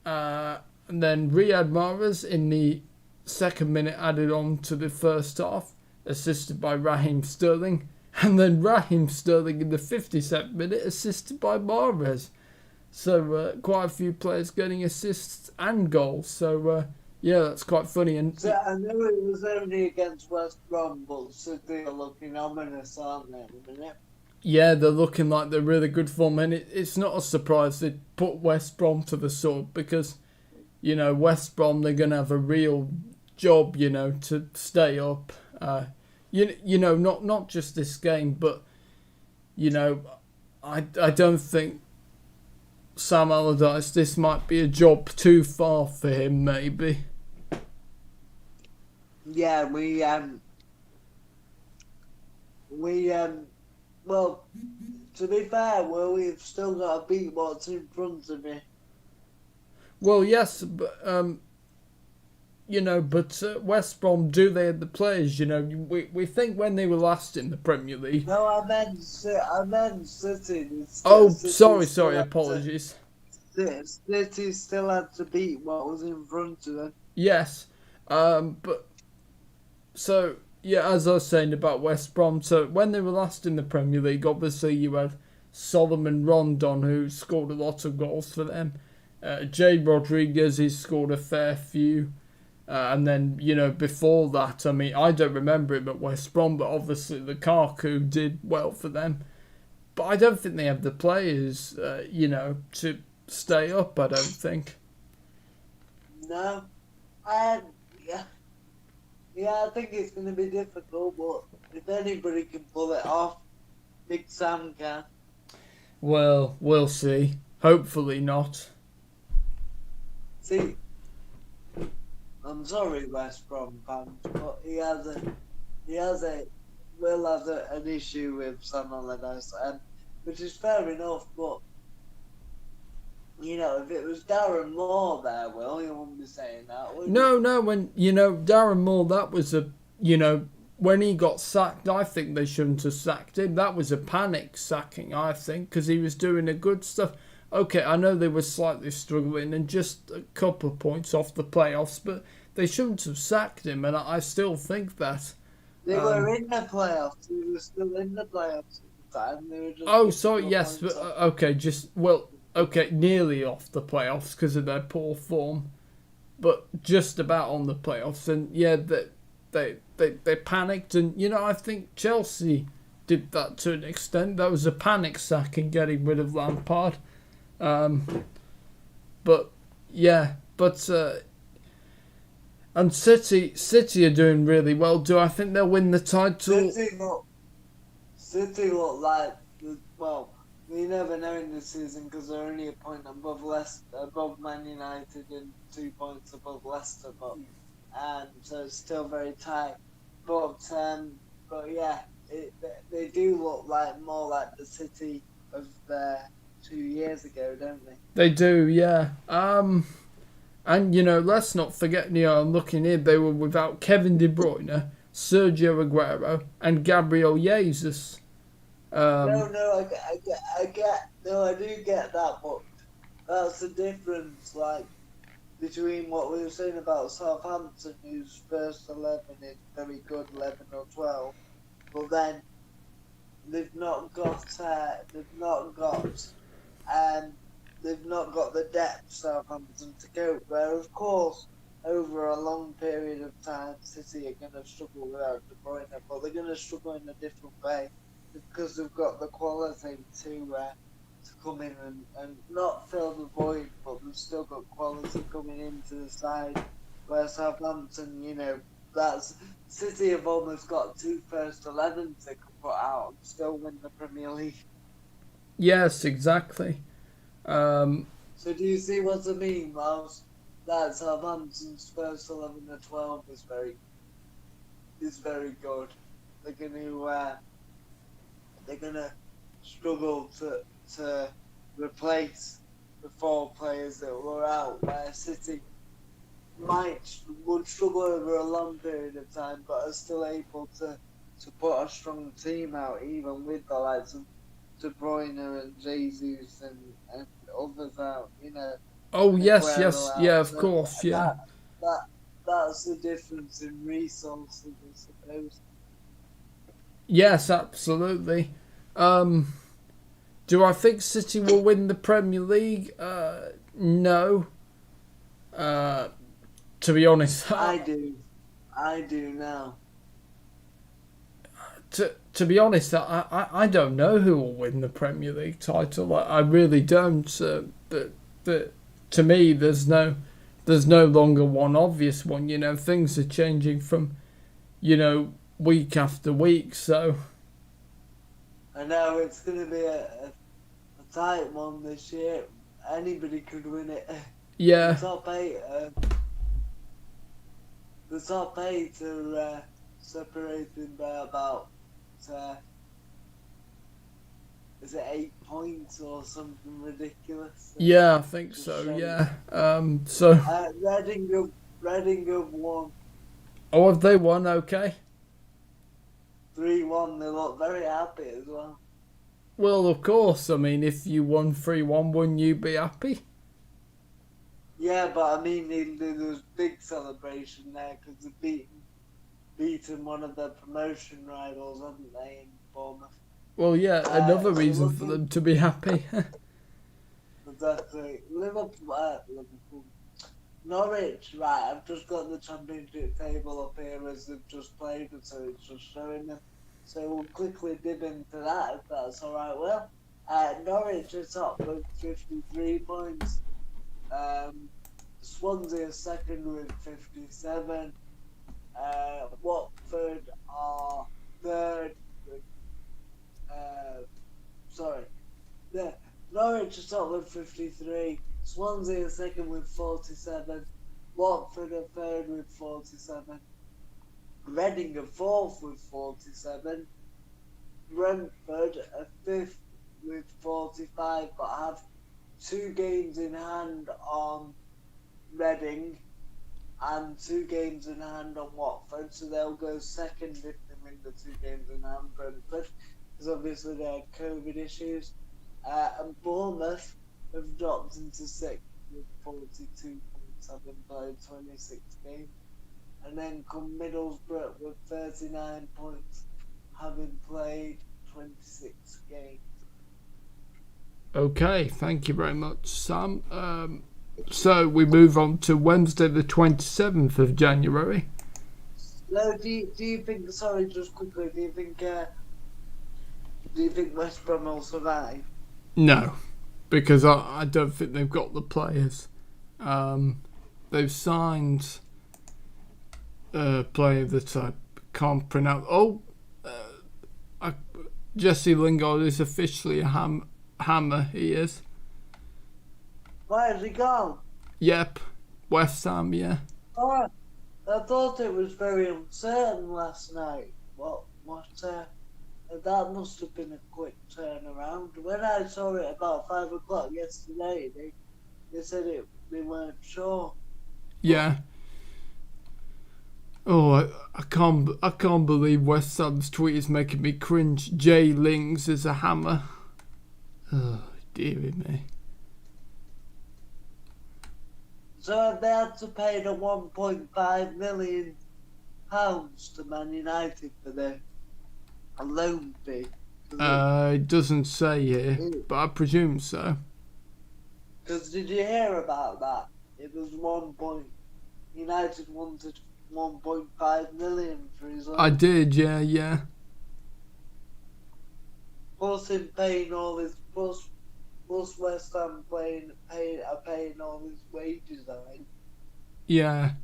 S1: And then Riyad Mahrez in the 2nd minute added on to the first half, assisted by Raheem Sterling. And then Raheem Sterling in the 57th minute, assisted by Mahrez. So quite a few players getting assists and goals. So Yeah, that's quite funny. And
S2: So I know it was only against West Brom, but City are looking ominous, aren't they, at the minute?
S1: yeah, they're looking like they're really good form, and it's not a surprise they put West Brom to the sword because, West Brom, they're going to have a real job, to stay up. Not just this game, but, I don't think Sam Allardyce, this might be a job too far for him, maybe.
S2: Yeah, well, to be fair, we've still got to beat what's in front of me.
S1: Well, yes, but West Brom, do they have the players? We think when they were last in the Premier League.
S2: No, I meant City.
S1: Oh,
S2: City
S1: sorry, apologies.
S2: City still had to beat what was in front of them.
S1: Yes, but so yeah, as I was saying about West Brom, so when they were last in the Premier League, obviously you had Solomon Rondon who scored a lot of goals for them. Jay Rodriguez, he scored a fair few. And then, before that, I mean, I don't remember him at West Brom, but obviously Lukaku did well for them. But I don't think they have the players, to stay up, I don't think.
S2: No. Yeah, I think it's going to be difficult, but if anybody can pull it off, Big Sam can.
S1: Well, we'll see. Hopefully not.
S2: See, I'm sorry, West Brom fans, but he will have an issue with Sam Allardyce, and which is fair enough. But if it was Darren Moore there, you wouldn't be saying that, would you?
S1: No. When Darren Moore, that was when he got sacked, I think they shouldn't have sacked him. That was a panic sacking, I think, because he was doing a good stuff. Okay, I know they were slightly struggling and just a couple of points off the playoffs, but they shouldn't have sacked him, and I still think that.
S2: They were in the playoffs. They were still in the playoffs at the time. They were just
S1: yes, but okay, nearly off the playoffs because of their poor form, but just about on the playoffs, and yeah, they panicked, and I think Chelsea did that to an extent. That was a panic sack in getting rid of Lampard. And City are doing really well. Do I think they'll win the title?
S2: City look like, well, we never know in this season because they're only a point above Man United and 2 points above Leicester, and so it's still very tight. But yeah, they do look like more like the City of 2 years ago, don't they?
S1: They do, yeah. And, let's not forget, I'm looking here, they were without Kevin De Bruyne, Sergio Aguero, and Gabriel Jesus.
S2: I do get that, but that's the difference, between what we were saying about Southampton, whose first 11 is very good, 11 or 12, but then they've not got the depth Southampton to cope. Where of course, over a long period of time, City are going to struggle without De Bruyne, but they're going to struggle in a different way because they've got the quality to come in and not fill the void, but they've still got quality coming into the side. Where Southampton, that's City have almost got 2 first 11s they could put out and still win the Premier League.
S1: Yes, exactly.
S2: So do you see what I mean, Miles? That Southampton's first 11 to 12 is very good. They're gonna struggle to replace the 4 players that were out. Where City would struggle over a long period of time, but are still able to put a strong team out, even with the likes of De Bruyne and Jesus and others out,
S1: Oh, yes,
S2: out.
S1: yeah, of course, yeah.
S2: That's the difference in resources, I suppose.
S1: Yes, absolutely. Do I think City will win the Premier League? No. to be honest,
S2: I do now.
S1: to be honest, I don't know who will win the Premier League title. I really don't. But to me, there's no longer one obvious one. You know, things are changing from, week after week. So
S2: I know it's going to be a tight one this year. Anybody could win it.
S1: yeah,
S2: The top eight are separated by about is it 8 points or something ridiculous?
S1: yeah, I think so. Yeah. So.
S2: Reading have won.
S1: Oh, have they won? Okay.
S2: 3-1. They look very happy as well.
S1: Well, of course. I mean, if you won 3-1, wouldn't you be happy?
S2: Yeah, but I mean, there was big celebration there because they've beaten one of their promotion rivals, haven't they, in Bournemouth?
S1: Well, yeah, another reason for them to be happy.
S2: Exactly. Liverpool. Norwich, right, I've just got the championship table up here as they've just played, so it's just showing them. So we'll quickly dip into that, if that's alright. Well, Norwich are top with 53 points. Swansea are second with 57. Watford are third with, Norwich are top with 53. Swansea are second with 47. Watford are third with 47. Reading are fourth with 47. Brentford are fifth with 45, but have 2 games in hand on Reading and 2 games in hand on Watford, so they'll go second if they win the 2 games in hand. Brentford, because obviously they had COVID issues, and Bournemouth have dropped into 6th with 42 points, having played 26 games, and then come Middlesbrough with 39 points, having played 26 games.
S1: Okay, thank you very much, Sam. So we move on to Wednesday the 27th of January.
S2: No, do you think, sorry, just quickly, do you think West Brom will survive?
S1: No, because I don't think they've got the players. They've signed a player that I can't pronounce. Jesse Lingard is officially a hammer, he is.
S2: Where has he gone?
S1: Yep, West Ham, yeah.
S2: Oh, I thought it was very uncertain last night. That must have been a quick turnaround. When I saw it about 5 o'clock yesterday, they said they weren't sure.
S1: Yeah. Oh, I can't believe West Ham's tweet is making me cringe. Jay Lings is a hammer. Oh, dearie me.
S2: So they had to pay the £1.5 million to Man United for a loan fee.
S1: It doesn't say here, but I presume so.
S2: Because did you hear about that? It was United wanted 1.5 million for his loan.
S1: I did, yeah.
S2: Plus him paying all his plus West Ham paying all his wages, I think.
S1: Yeah.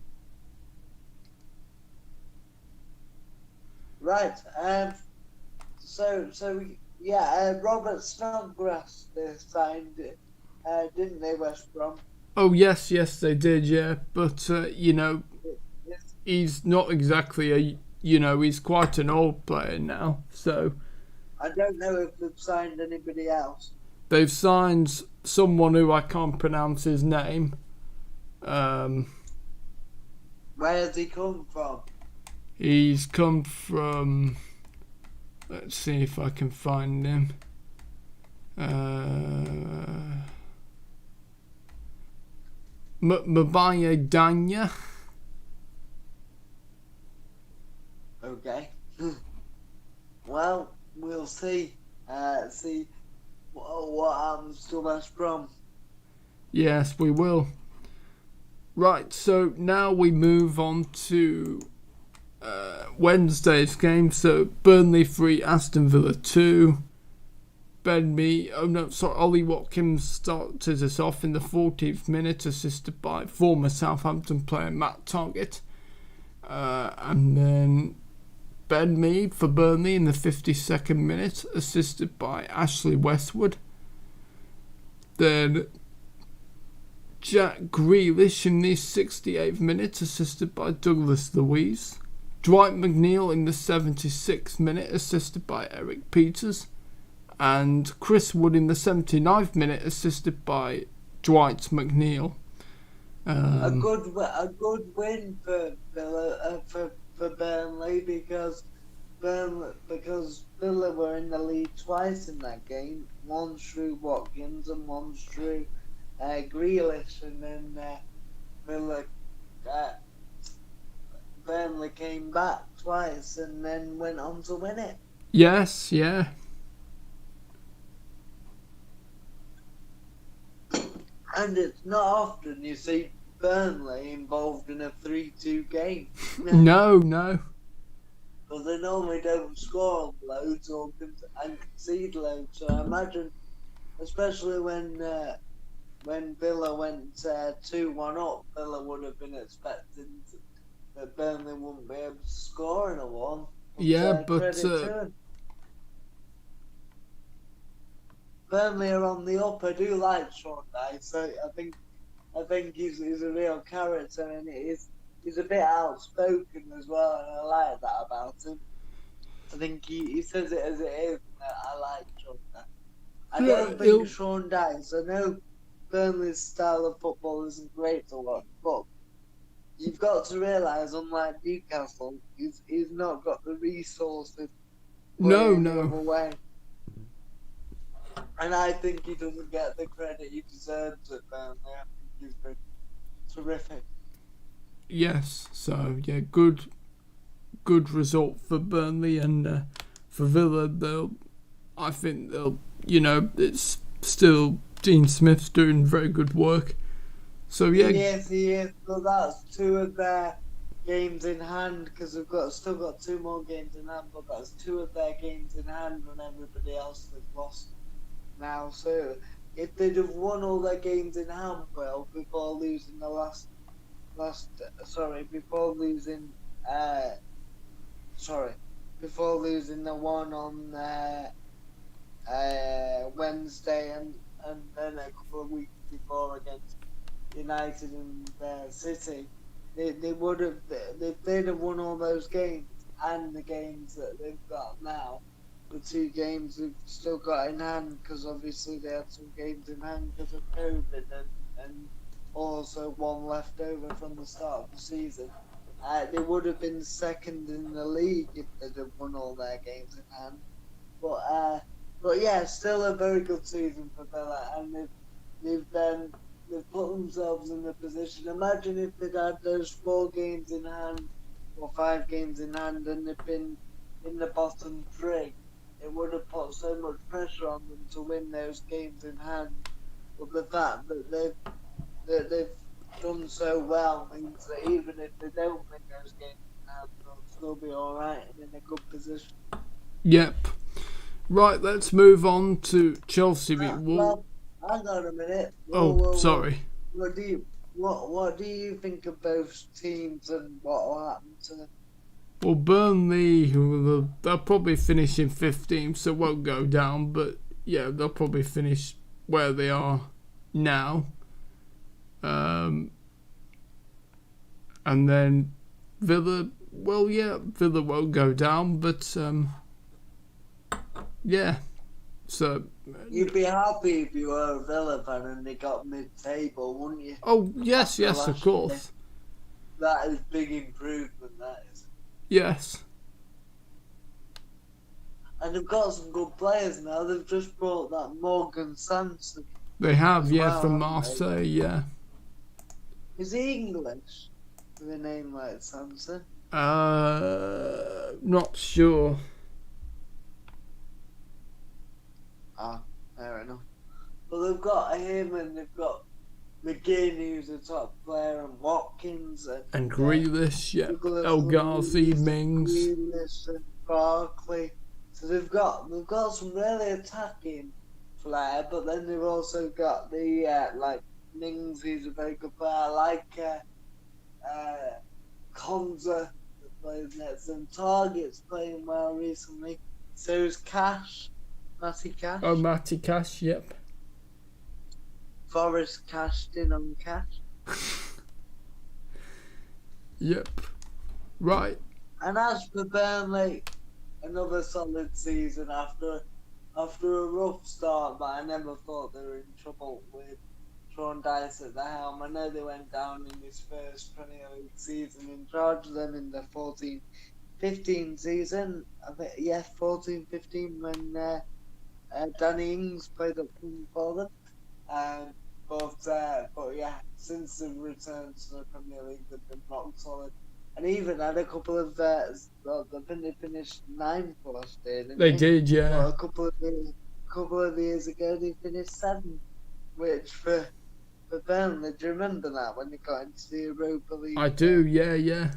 S2: Right. Robert Snodgrass they signed, didn't they, West Brom?
S1: Oh yes, they did, yeah. But he's not exactly he's quite an old player now. So
S2: I don't know if they've signed anybody else.
S1: They've signed someone who I can't pronounce his name.
S2: Where has he come from?
S1: He's come from... Let's see if I can find him. Mabaye Danya.
S2: Okay. Well, we'll see. See what happens to West Brom.
S1: Yes, we will. Right, so now we move on to Wednesday's game. So Burnley 3, Aston Villa 2. Ollie Watkins started us off in the 14th minute, assisted by former Southampton player Matt Targett. And then Ben Mee for Burnley in the 52nd minute, assisted by Ashley Westwood. Then Jack Grealish in the 68th minute, assisted by Douglas Luiz. Dwight McNeil in the 76th minute, assisted by Eric Peters. And Chris Wood in the 79th minute, assisted by Dwight McNeil.
S2: A good win for Burnley because Villa were in the lead twice in that game. Once through Watkins and once through Grealish, and then Burnley came back twice and then went on to win it.
S1: Yes, yeah.
S2: And it's not often you see Burnley involved in a 3-2 game.
S1: No.
S2: Because they normally don't score loads and concede loads. So I imagine, especially when Villa went 2-1 up, Villa would have been expecting that Burnley wouldn't be able to score in a one.
S1: Yeah, but
S2: Burnley are on the up. I do like Sean Dyche. I think he's a real character, and he's a bit outspoken as well, and I like that about him. I think he says it as it is, and I like Sean Dyche. I don't think Sean Dyche. I know Burnley's style of football isn't great to watch, but you've got to realise, unlike Newcastle, he's not got the resources.
S1: No.
S2: Way. And I think he doesn't get the credit he deserves at Burnley. I think he's been terrific.
S1: Yes, so yeah, good result for Burnley, and for Villa, I think it's still Dean Smith's doing very good work. So yeah.
S2: Yes, he is. But that's two of their games in hand, because we've still got two more games in hand. But that's two of their games in hand when everybody else has lost now. So if they'd have won all their games in hand, well, before losing the one on Wednesday and then a couple of weeks before against United and City, they would have, if they'd have won all those games and the games that they've got now, the two games they've still got in hand, because obviously they had some games in hand because of COVID and also one left over from the start of the season. They would have been second in the league if they'd have won all their games in hand. But yeah, still a very good season for Villa, and they've put themselves in the position. Imagine if they'd had those 4 games in hand or 5 games in hand and they'd been in the bottom 3. It would have put so much pressure on them to win those games in hand. But the fact that they've done so well means that even if they don't win those games in hand, they'll still be alright and in a good position.
S1: Yep. Right, let's move on to Chelsea.
S2: Well, hang on a minute.
S1: Sorry.
S2: What do you think of both teams and what will happen to them?
S1: Well, Burnley, they'll probably finish in 15th, so won't go down. But yeah, they'll probably finish where they are now. And then Villa, Villa won't go down, but yeah. So
S2: you'd be happy if you were a Villa fan and they got mid-table, wouldn't you?
S1: Oh yes, of course.
S2: Year. That is big improvement. That is.
S1: Yes.
S2: And they've got some good players now. They've just brought that Morgan Sanson.
S1: They have, from Marseille, yeah.
S2: Is he English? With a name like Sanson?
S1: Not sure.
S2: Fair enough. Well, they've got him and they've got McGinn, who's a top player, and Watkins
S1: And Grealish, yep.
S2: Douglas
S1: El Ghazi,
S2: Luiz,
S1: Mings.
S2: Grealish and Barkley. So they've got some really attacking flair, but then they've also got the like Mings, who's a very good player, like Konza that plays next, and Target's playing well recently. So's Cash, Matty Cash.
S1: Oh, Matty Cash, yep.
S2: Forrest cashed in on Cash.
S1: Yep. Right.
S2: And as for Burnley, another solid season after a rough start, but I never thought they were in trouble with Sean Dice at the helm. I know they went down in his first Premier League season in charge, then in the 14-15 season, I think, 14-15 when Danny Ings played up for them. But yeah, since the return to the Premier League, they've been rock solid, and even had a couple of I think they finished 9th last year.
S1: They did, yeah.
S2: Well, a couple of years ago, they finished 7th, which for Burnley, do you remember that when they got into the Europa League?
S1: I do, yeah.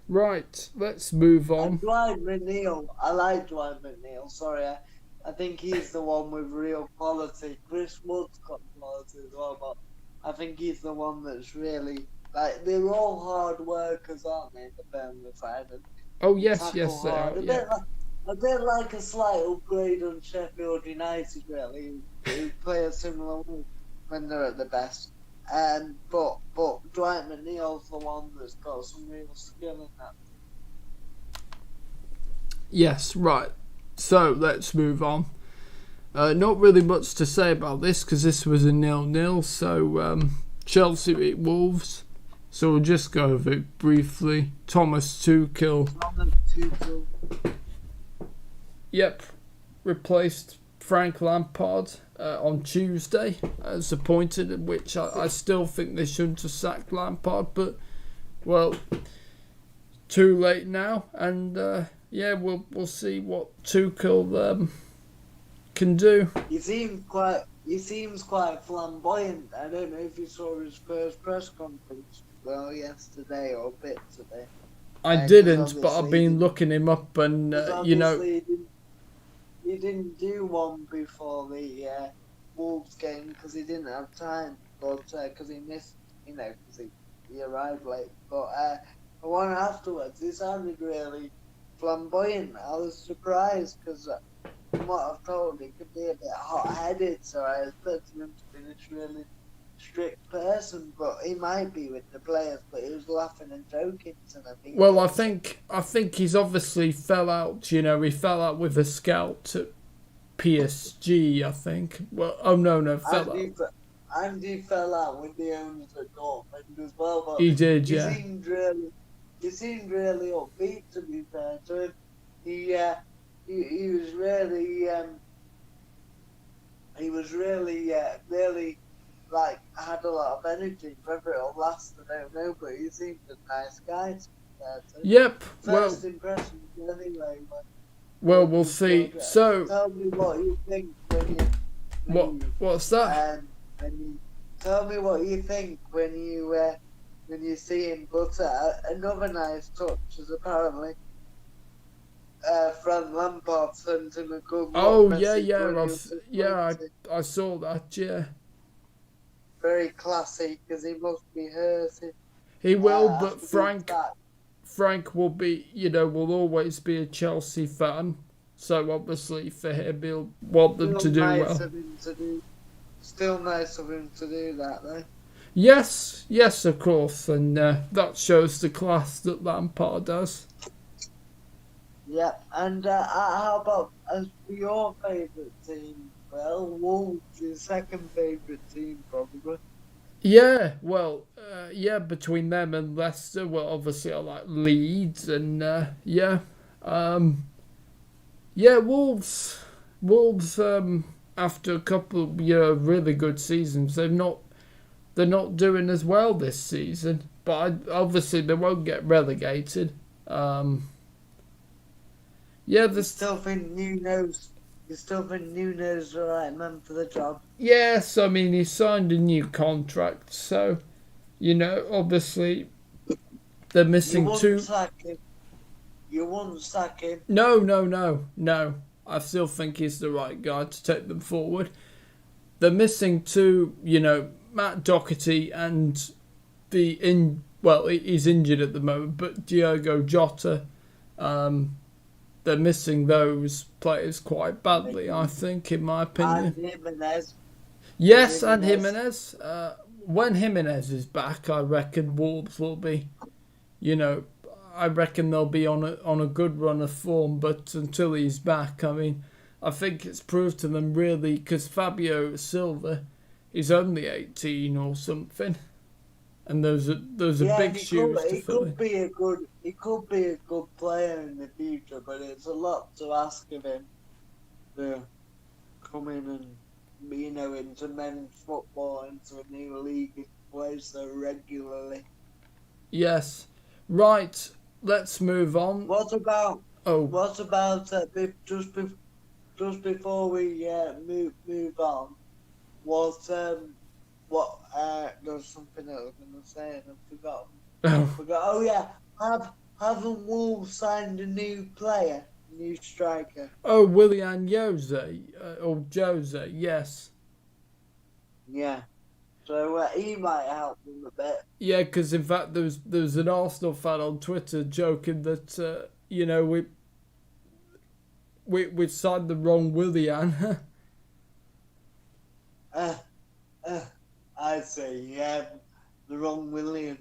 S1: Right, let's move on.
S2: And Dwight McNeil, I like Dwight McNeil. Sorry, I think he's the one with real quality. Chris Wood's got quality as well, but I think he's the one that's really, like, they're all hard workers, aren't they, the Burnley side?
S1: Oh, yes, they are.
S2: A bit like a slight upgrade on Sheffield United, really, who play a similar way when they're at the best. But Dwight McNeil's the one that's got some real skill in that.
S1: Yes, right. So let's move on. Not really much to say about this because this was a 0-0. So Chelsea beat Wolves. So we'll just go over it briefly. Thomas Tuchel. Yep, replaced Frank Lampard on Tuesday as appointed, which I still think they shouldn't have sacked Lampard, but well, too late now, and we'll see what Tuchel can do.
S2: He seems quite flamboyant. I don't know if you saw his first press conference yesterday or a bit today.
S1: I didn't, but I've been looking him up, and
S2: he didn't do one before the Wolves game because he didn't have time, but because he missed, because he arrived late. But the one afterwards, he sounded really flamboyant. I was surprised because from what I've told, he could be a bit hot-headed, so I expected him to be this really strict person, but he might be with the players, but he was laughing and joking to them.
S1: Well, I think he's obviously fell out, he fell out with a scout at PSG, I think. Well, fell out.
S2: And he fell out with the owners at Dortmund as well, but
S1: he did, yeah.
S2: He seemed really upbeat, to be fair to him. He was really like had a lot of energy. Whether it'll last, I don't know, but he seemed a nice guy.
S1: Yep.
S2: First impressions, anyway.
S1: Well, we'll see. So,
S2: tell me what you think
S1: what's that?
S2: Tell me what you think when you see him. But another nice touch is apparently Frank Lampard sent him a good.
S1: Oh yeah. I saw that. Yeah.
S2: Very classy because he must be hurting.
S1: He will, but Frank will be, will always be a Chelsea fan. So obviously for him, he'll want them to do well.
S2: Still nice of him to do that, though.
S1: Yes, of course, and that shows the class that Lampard does.
S2: Yeah, and how about as for your favourite team? Well, Wolves is second favourite team, probably.
S1: Yeah, well, between them and Leicester, well, obviously I like Leeds, and Wolves, after a couple of really good seasons, they're not doing as well this season, but obviously they won't get relegated. I
S2: still think You still think Nuno's the right man for the job?
S1: Yes, I mean, he signed a new contract, so, obviously they're
S2: You
S1: missing
S2: won't
S1: two.
S2: sack him. You won't sack him.
S1: No. I still think he's the right guy to take them forward. They're missing two, Matt Doherty and he's injured at the moment, but Diogo Jota. They're missing those players quite badly, I think, in my opinion.
S2: And Jimenez.
S1: Yes, and Jimenez. When Jimenez is back, I reckon Wolves will be, I reckon they'll be on a good run of form. But until he's back, I mean, I think it's proved to them really, because Fabio Silva is only 18 or something, and those are big shoes to fill in.
S2: He could be a good player in the future, but it's a lot to ask of him to come in and, into men's football, into a new league, and play so regularly.
S1: Yes, right. Let's move on.
S2: What about just before we move on? There's something I was going to say and I've forgotten. Oh yeah, haven't Wolves signed a new player, new striker?
S1: Oh, Willian Jose, or Jose, yes.
S2: Yeah. So he might help them a bit.
S1: Yeah, because in fact there was an Arsenal fan on Twitter joking that we signed the wrong Willian.
S2: I'd say the wrong Willian.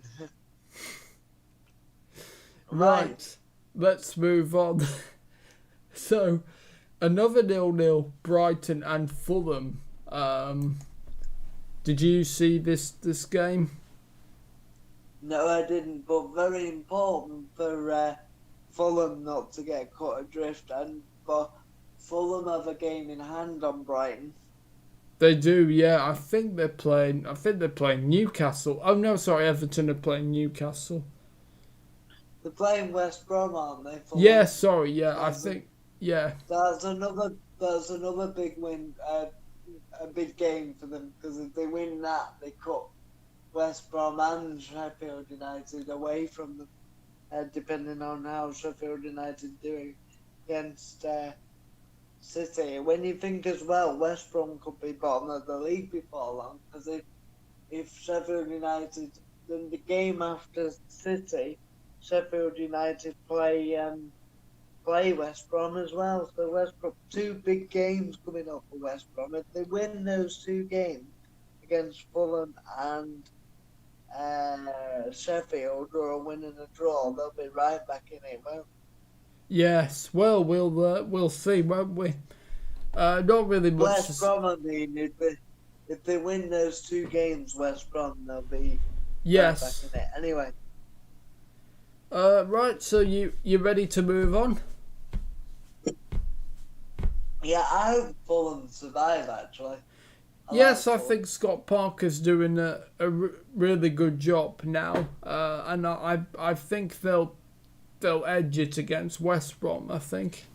S1: Right, let's move on. So, another 0-0, Brighton and Fulham. Did you see this game?
S2: No, I didn't, but very important for Fulham not to get caught adrift, and for Fulham have a game in hand on Brighton.
S1: They do, yeah. I think they're playing Newcastle. Oh no, sorry, Everton are playing Newcastle.
S2: They're playing West Brom, aren't they? Fulham?
S1: Yeah, sorry, yeah.
S2: That's another big win, a big game for them, because if they win that, they cut West Brom and Sheffield United away from them, depending on how Sheffield United doing against City. When you think as well, West Brom could be bottom of the league before long, because if Sheffield United, then the game after City, Sheffield United play West Brom as well. So West Brom, two big games coming up for West Brom. If they win those two games against Fulham and Sheffield, or a win and a draw, they'll be right back in it, won't they?
S1: Yes, well, we'll see, won't we? Not really much.
S2: West Brom, I mean, if they win those two games, West Brom, they'll be right back in it. Anyway.
S1: Right, so you ready to move on?
S2: Yeah, I hope Fulham survive, actually.
S1: I think Scott Parker's doing a really good job now, and I think they'll edge it against West Brom, I think.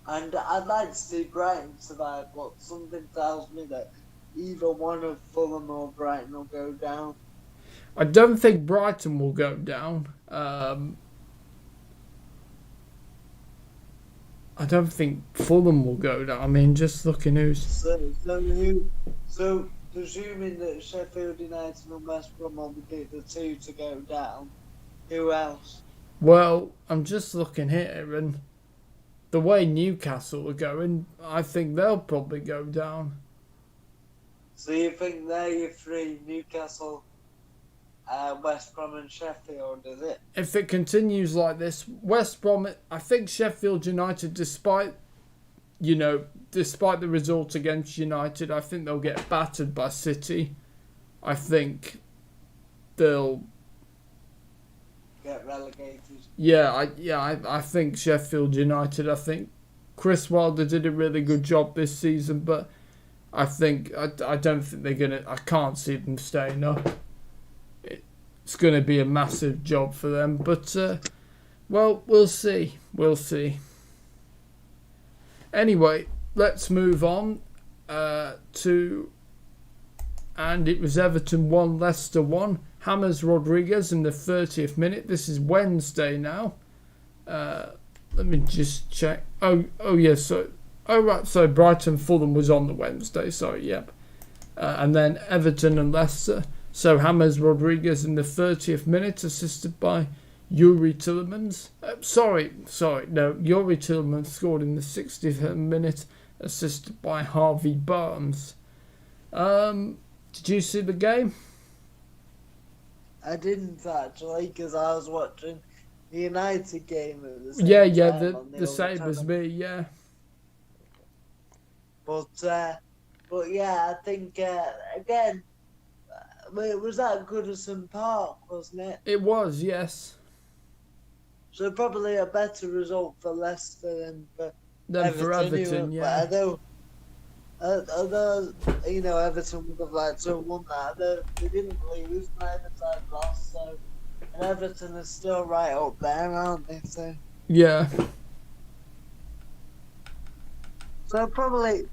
S2: And I'd like to see Brighton survive, but something tells me that either one of Fulham or Brighton will go down.
S1: I don't think Brighton will go down. I don't think Fulham will go down. I mean, just looking who's...
S2: So presuming that Sheffield United and West Brom will be the two to go down, who else?
S1: Well, I'm just looking here, and the way Newcastle are going, I think they'll probably go down.
S2: So you think they're your three, Newcastle, West Brom and Sheffield, is it?
S1: If it continues like this, West Brom, I think Sheffield United, despite the result against United, I think they'll get battered by City. I think they'll
S2: get relegated.
S1: I think Sheffield United, I think Chris Wilder did a really good job this season, but I don't think they're going to, I can't see them staying up. It's going to be a massive job for them, but, we'll see. Anyway, let's move on to... And it was Everton 1, Leicester 1. James Rodriguez in the 30th minute. This is Wednesday now. Let me just check. Oh yeah, so... Oh, right, so Brighton Fulham was on the Wednesday, sorry, yep. And then Everton and Leicester. So James Rodriguez in the 30th minute, assisted by Yuri Tillemans. Yuri Tillemans scored in the 60th minute, assisted by Harvey Barnes. Did you see the game?
S2: I didn't actually, because I was watching the United game at the same time.
S1: The same as me, yeah.
S2: But yeah, I think again, it was at Goodison Park, wasn't it?
S1: It was, yes.
S2: So probably a better result for Leicester than for
S1: Everton, yeah.
S2: But although Everton would have liked to have won that, they didn't lose, neither side lost, so and Everton is still right up there, aren't they? So
S1: yeah.
S2: So probably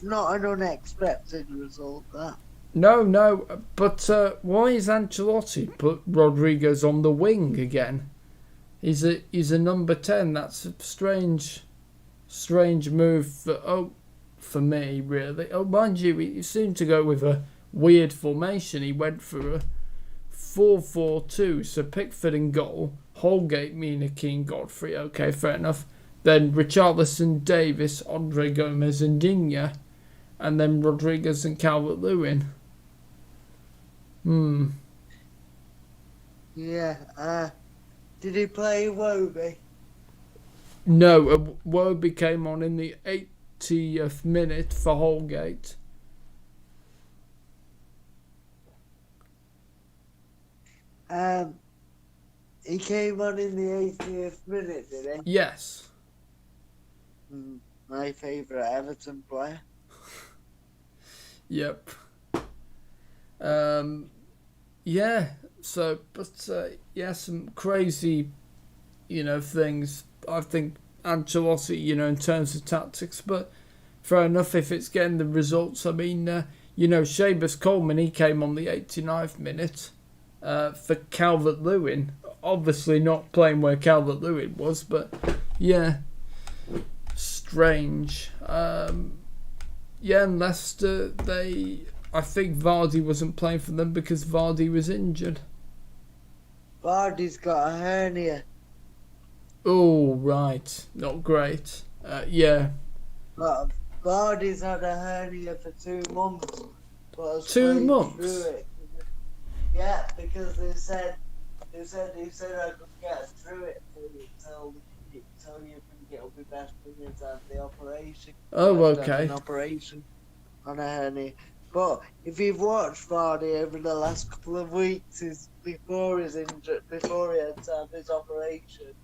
S2: not an unexpected result, that.
S1: No, but why is Ancelotti put Rodriguez on the wing again? He's a number 10. That's a strange move for me, really. Oh, mind you, he seemed to go with a weird formation. He went for a 4-4-2. So Pickford in goal, Holgate, Mina, Keane, Godfrey. Okay, fair enough. Then Richarlison, Davis, Andre Gomez and Digne. And then Rodriguez and Calvert-Lewin.
S2: Yeah. Did he play Iwobi?
S1: No, Iwobi came on in the 80th minute for Holgate.
S2: He came on in the 80th minute, did he?
S1: Yes.
S2: My favourite Everton player.
S1: Yep. Yeah. So, but some crazy, things. I think Ancelotti, in terms of tactics, but fair enough if it's getting the results. I mean, Seamus Coleman, he came on the 89th minute for Calvert-Lewin. Obviously not playing where Calvert-Lewin was, but yeah, strange. And Leicester, I think Vardy wasn't playing for them because Vardy was injured.
S2: Vardy's got a hernia.
S1: Oh, right. Not great. Yeah.
S2: But Vardy's had a hernia for 2 months. But
S1: 2 months?
S2: Through it. Yeah, because they said I could get through it for you till you think it'll be best for you to have the operation.
S1: Oh, okay.
S2: An operation on a hernia. But if you've watched Vardy over the last couple of weeks, before he had to have his operation,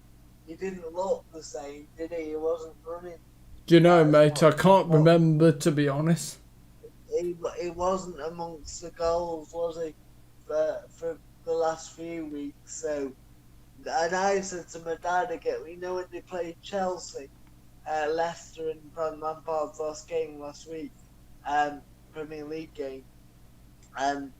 S2: he didn't look the same, did he? He wasn't running.
S1: Do you know, mate, I can't remember, to be honest.
S2: He wasn't amongst the goals, was he, for the last few weeks? So, and I said to my dad again, when they played Chelsea, Leicester in Lampard's last game last week, Premier League game, and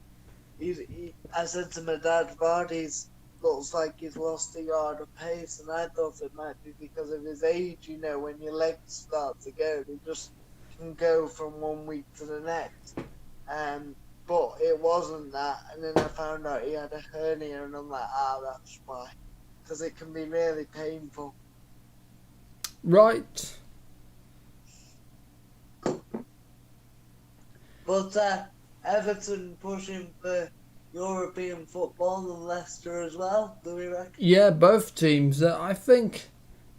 S2: I said to my dad, Vardy's looks like he's lost a yard of pace, and I thought it might be because of his age. When your legs start to go, they just can go from 1 week to the next. But it wasn't that, and then I found out he had a hernia, and I'm like, that's why, because it can be really painful.
S1: Right.
S2: But Everton pushing for European football and Leicester as well, do we reckon?
S1: Yeah, both teams. I think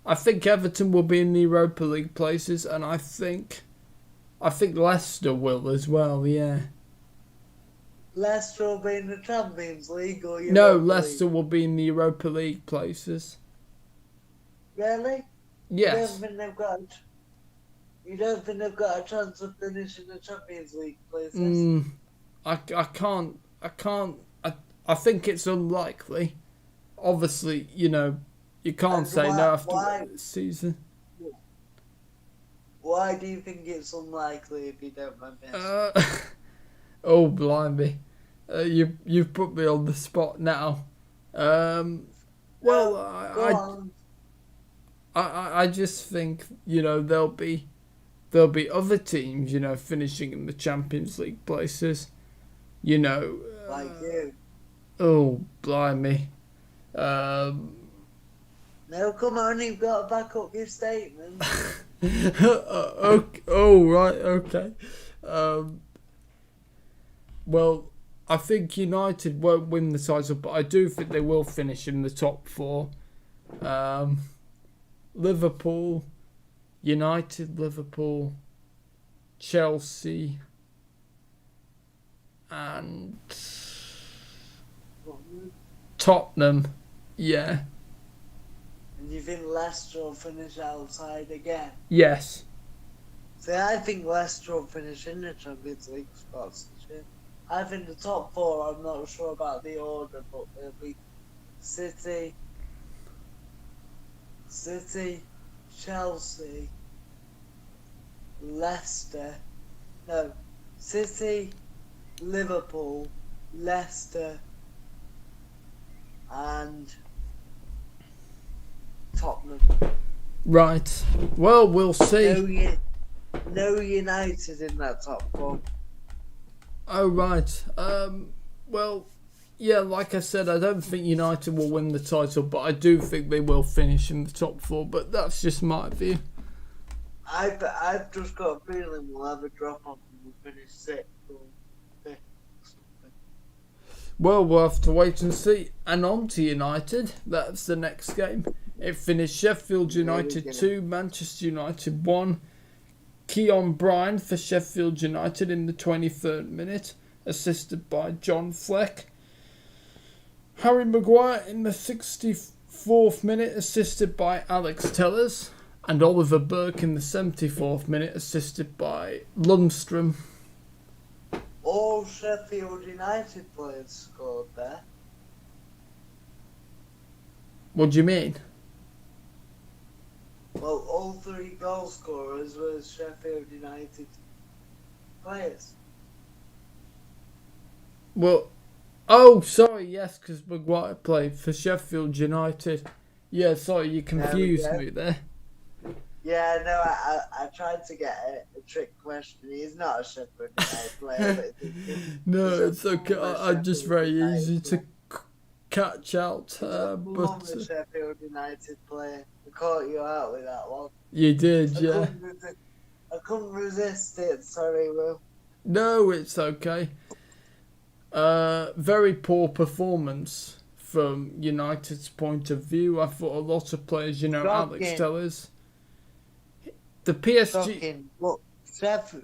S1: Everton will be in the Europa League places, and I think Leicester will as well. Yeah.
S2: Leicester will be in the Champions League or Europa
S1: No, Leicester
S2: League?
S1: will be in the Europa League places.
S2: Really?
S1: Yes.
S2: You don't think they've got a chance of finishing the Champions League places?
S1: I can't. I think it's unlikely. Obviously, you can't say no after this season.
S2: Why do you think it's unlikely, if you don't mind me asking?
S1: Oh, blimey. You've put me on the spot now. Well,
S2: No, go on.
S1: I just think, there'll be other teams, finishing in the Champions League places. You know,
S2: Like you.
S1: oh, blimey. Um,
S2: No, come on, you've got to back up your statement.
S1: okay, oh, right, okay. Um, well, I think United won't win the title, but I do think they will finish in the top four. Liverpool, United, Liverpool, Chelsea, and Tottenham. Yeah.
S2: And you think Leicester will finish outside again?
S1: Yes.
S2: See, I think Leicester will finish in the Champions League spots this year. I think the top four, I'm not sure about the order, but it'll be City, Chelsea, Leicester. No, City, Liverpool, Leicester, and Tottenham.
S1: Right. Well, we'll see.
S2: No United in that top four.
S1: Oh, right. Well, yeah, like I said, I don't think United will win the title, but I do think they will finish in the top four, but that's just my view.
S2: I've just got a feeling we'll have a drop off and we'll finish sixth or fifth or something.
S1: Well, we'll have to wait and see. And on to United. That's the next game. It finished Sheffield United 2, Manchester United 1. Keon Bryan for Sheffield United in the 23rd minute, assisted by John Fleck. Harry Maguire in the 64th minute, assisted by Alex Tellers. And Oliver Burke in the 74th minute, assisted by Lundstrom.
S2: All Sheffield United players scored there.
S1: What do you mean?
S2: Well, all three goal scorers were Sheffield United players.
S1: Well, oh, sorry, yes, because Maguire played for Sheffield United. Yeah, sorry, you confused me there.
S2: Yeah, no, I tried to get a trick question. He's not a Sheffield United player. But
S1: no, it's okay. I'm just very easy to catch out. But
S2: Sheffield United player. I caught you out with that one.
S1: You did, yeah.
S2: I couldn't resist it. Sorry, Will.
S1: No, it's okay. Very poor performance from United's point of view. I thought a lot of players, Alex Tellers. The PSG.
S2: Shocking. Look,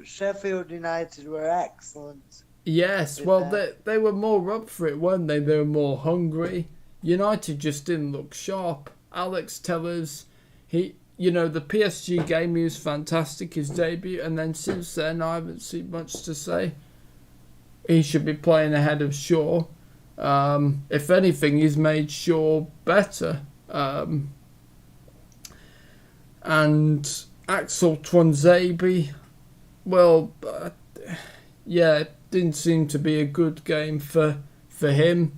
S2: Sheffield United were excellent.
S1: Yes, well, they were more up for it, weren't they? They were more hungry. United just didn't look sharp. Alex Tellers, the PSG game, he was fantastic, his debut, and then since then, I haven't seen much to say. He should be playing ahead of Shaw. If anything, he's made Shaw better. And Axel Twanzebe, well, yeah, it didn't seem to be a good game for him.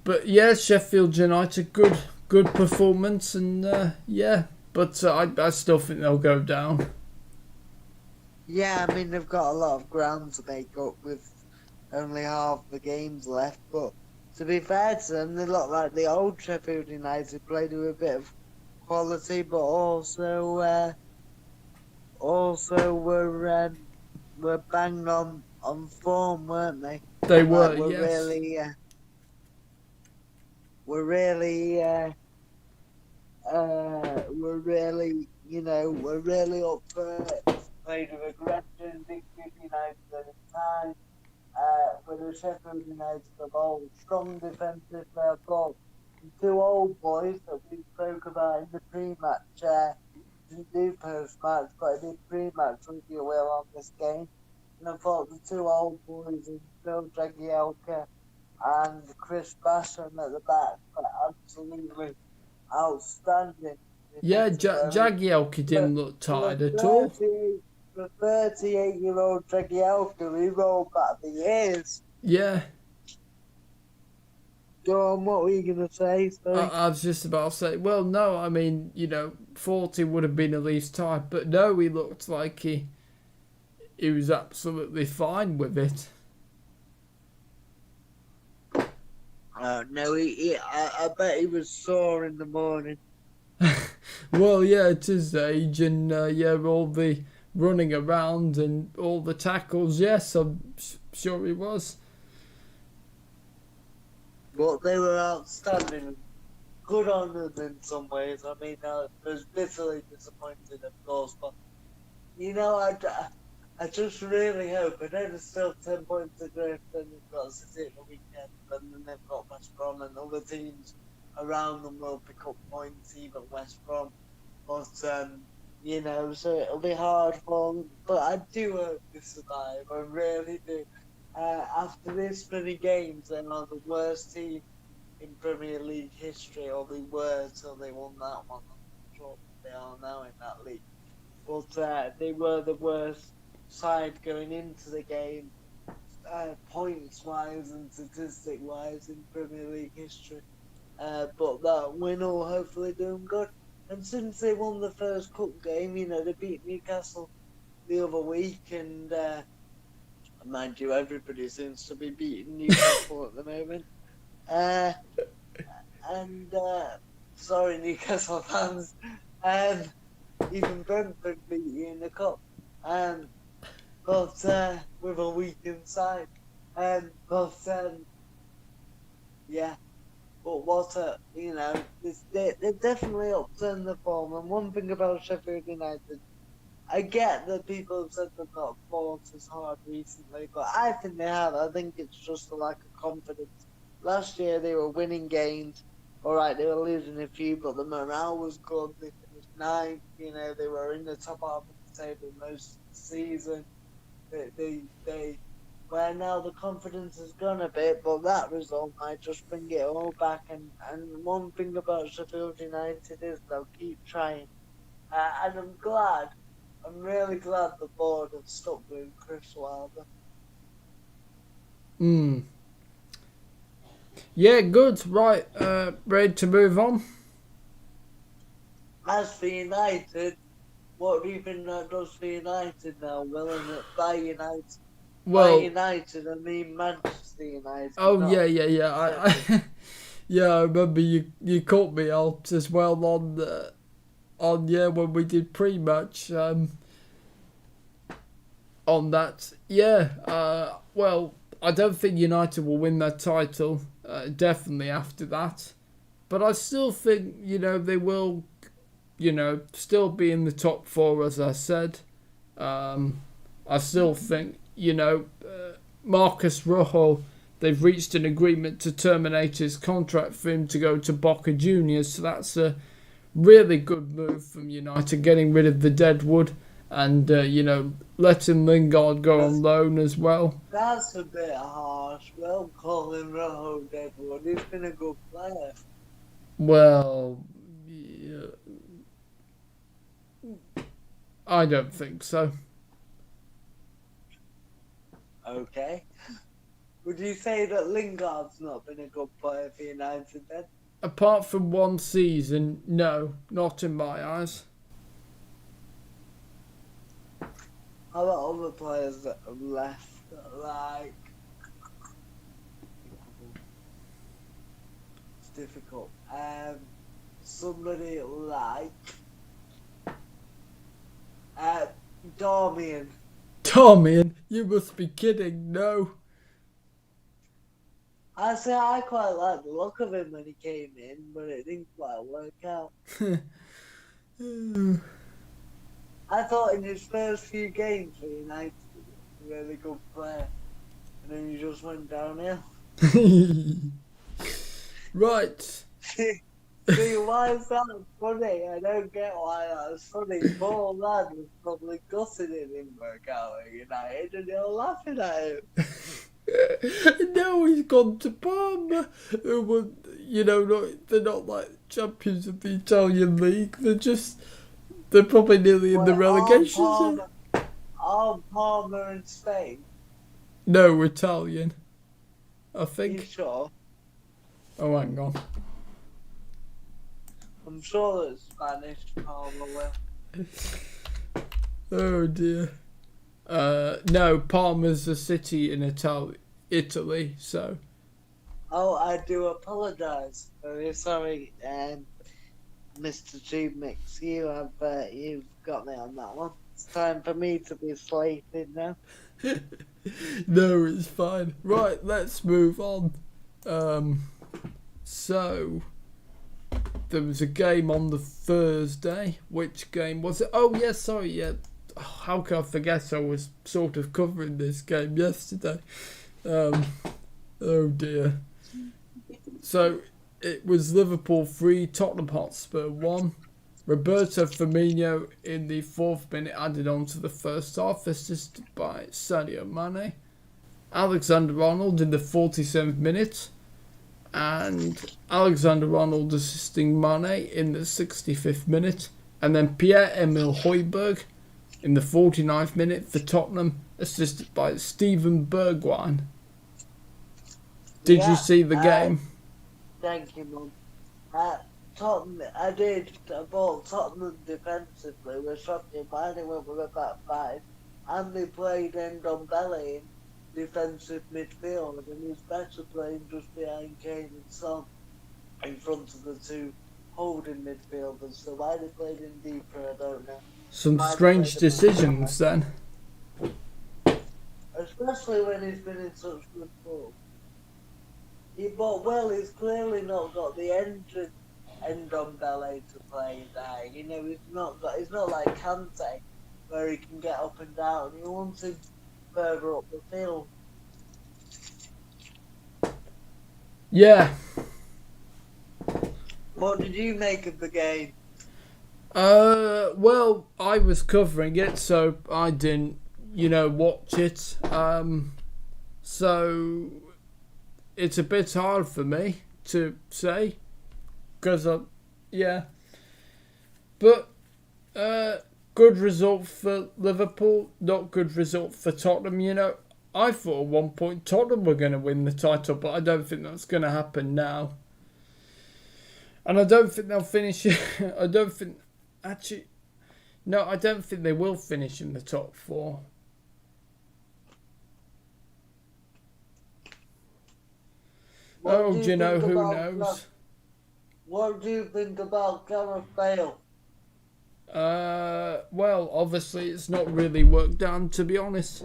S1: But yeah, Sheffield United, good performance, and yeah, but I still think they'll go down.
S2: Yeah, I mean they've got a lot of ground to make up with only half the games left, but to be fair to them, they look like the old Sheffield United, played with a bit of quality, but also were banged on form, weren't they?
S1: They were,
S2: like,
S1: yes.
S2: We're really up for it. Played with aggression, big United at the time. For the Sheffield United of old, strong defensive goal. Two old boys that we spoke about in the pre-match, didn't do post-match, but I did pre-match review well on this game. And I thought the two old boys, Phil Jagielka and Chris Basham at the back, were outstanding.
S1: Yeah, Jagielka didn't look tired at all.
S2: The 38-year-old Jagielka, he rolled back the years.
S1: Yeah.
S2: Go on, what were you going to say? Sorry.
S1: I was just about to say, well, no, I mean, 40 would have been at least tired, but no, he looked like he was absolutely fine with it.
S2: No, I bet he was sore in the morning.
S1: Well, yeah, at his age, and all the running around and all the tackles, yes, I'm sure he was.
S2: But they were outstanding. Good on them in some ways. I mean, I was bitterly disappointed, of course, but I just really hope. I know there's still 10 points adrift, and they've got City at the weekend, and then they've got West Brom, and other teams around them will pick up points, even West Brom. But so it'll be hard for them. But I do hope they survive. I really do. After this many games, they are the worst team in Premier League history, or they were till they won that one. I'm not sure they are now in that league. But they were the worst side going into the game, points-wise and statistic-wise in Premier League history. But that win will hopefully do them good. And since they won the first cup game, they beat Newcastle the other week, and mind you, everybody seems to be beating Newcastle at the moment. Sorry, Newcastle fans. Even Brentford beat you in the cup. But with a weakened side. Yeah. But they've definitely upturned the form. And one thing about Sheffield United, I get that people have said they've not fought as hard recently, but I think they have. I think it's just a lack of confidence. Last year they were winning games. Alright, they were losing a few, but the morale was good. They finished ninth. They were in the top half of the table most of the season. Where now the confidence has gone a bit, but that result might just bring it all back. And one thing about Sheffield United is they'll keep trying. And I'm really glad the board have stuck with Chris Wilder.
S1: Yeah, good. Right, ready to move on?
S2: As for United, what do you think that does for United now? By United.
S1: Well,
S2: by United, I mean Manchester United.
S1: Oh, yeah. I remember you caught me out as well on when we did pre-match on that. Yeah, well, I don't think United will win that title, definitely after that. But I still think, they will, still be in the top four, as I said. I still think, Marcus Rojo, they've reached an agreement to terminate his contract for him to go to Boca Juniors. So that's a really good move from United, getting rid of the Deadwood and, letting Lingard go on loan as well.
S2: That's a bit harsh. Well, calling Rojo Deadwood. He's been a good player.
S1: Well, yeah, I don't think so.
S2: Okay. Would you say that Lingard's not been a good player for United then?
S1: Apart from one season, no, not in my eyes.
S2: How about other players that have left? Like, it's difficult. Somebody like Darmian.
S1: Darmian, you must be kidding, no.
S2: I quite like the look of him when he came in, but it didn't quite work out. I thought in his first few games for United, he was a really good player, and then he just went downhill.
S1: Right.
S2: See, why is that funny? I don't get why that's funny. Poor lad was probably gutted it didn't work out at United, and you're laughing at him.
S1: Now he's gone to Parma. They're not like champions of the Italian league. They're probably nearly in the relegation zone.
S2: Aren't Parma in Spain?
S1: No, Italian. I think.
S2: You sure?
S1: Oh, hang on.
S2: I'm sure that Spanish Parma will.
S1: Oh dear. No, Parma's a city in Italy, so.
S2: Oh, I do apologise. Very sorry, Mr. TubeMix. You've got me on that one. It's time for me to be slated now.
S1: No, it's fine. Right, let's move on. So there was a game on the Thursday. Which game was it? Oh, yeah, sorry, yeah. Oh, how can I forget? I was sort of covering this game yesterday. Oh dear. So it was Liverpool 3, Tottenham Hotspur 1. Roberto Firmino in the 4th minute added on to the first half, assisted by Sadio Mane. Alexander-Arnold in the 47th minute, and Alexander-Arnold assisting Mane in the 65th minute, and then Pierre-Emile Højbjerg in the 49th minute for Tottenham, assisted by Steven Bergwijn. Did you see the game?
S2: Thank you, Mum. Tottenham, I did. But Tottenham defensively were shocking. Mine went with about 5. And they played Ndombele in defensive midfield, and he's better playing just behind Kane and Son in front of the two holding midfielders. So why they played in deeper, I don't know.
S1: Some strange decisions then.
S2: Especially when he's been in such good form. He's clearly not got the engine Ndombele to play there. You know, he's not like Kante, where he can get up and down. He wants him further up the field.
S1: Yeah.
S2: What did you make of the game?
S1: Well, I was covering it, so I didn't, watch it. So it's a bit hard for me to say, because but good result for Liverpool, not good result for Tottenham. I thought at one point Tottenham were going to win the title, but I don't think that's going to happen now. And I don't think they'll finish. I don't think they will finish in the top 4. Who knows?
S2: What do you think about Gareth Bale?
S1: Well, obviously it's not really worked out, to be honest.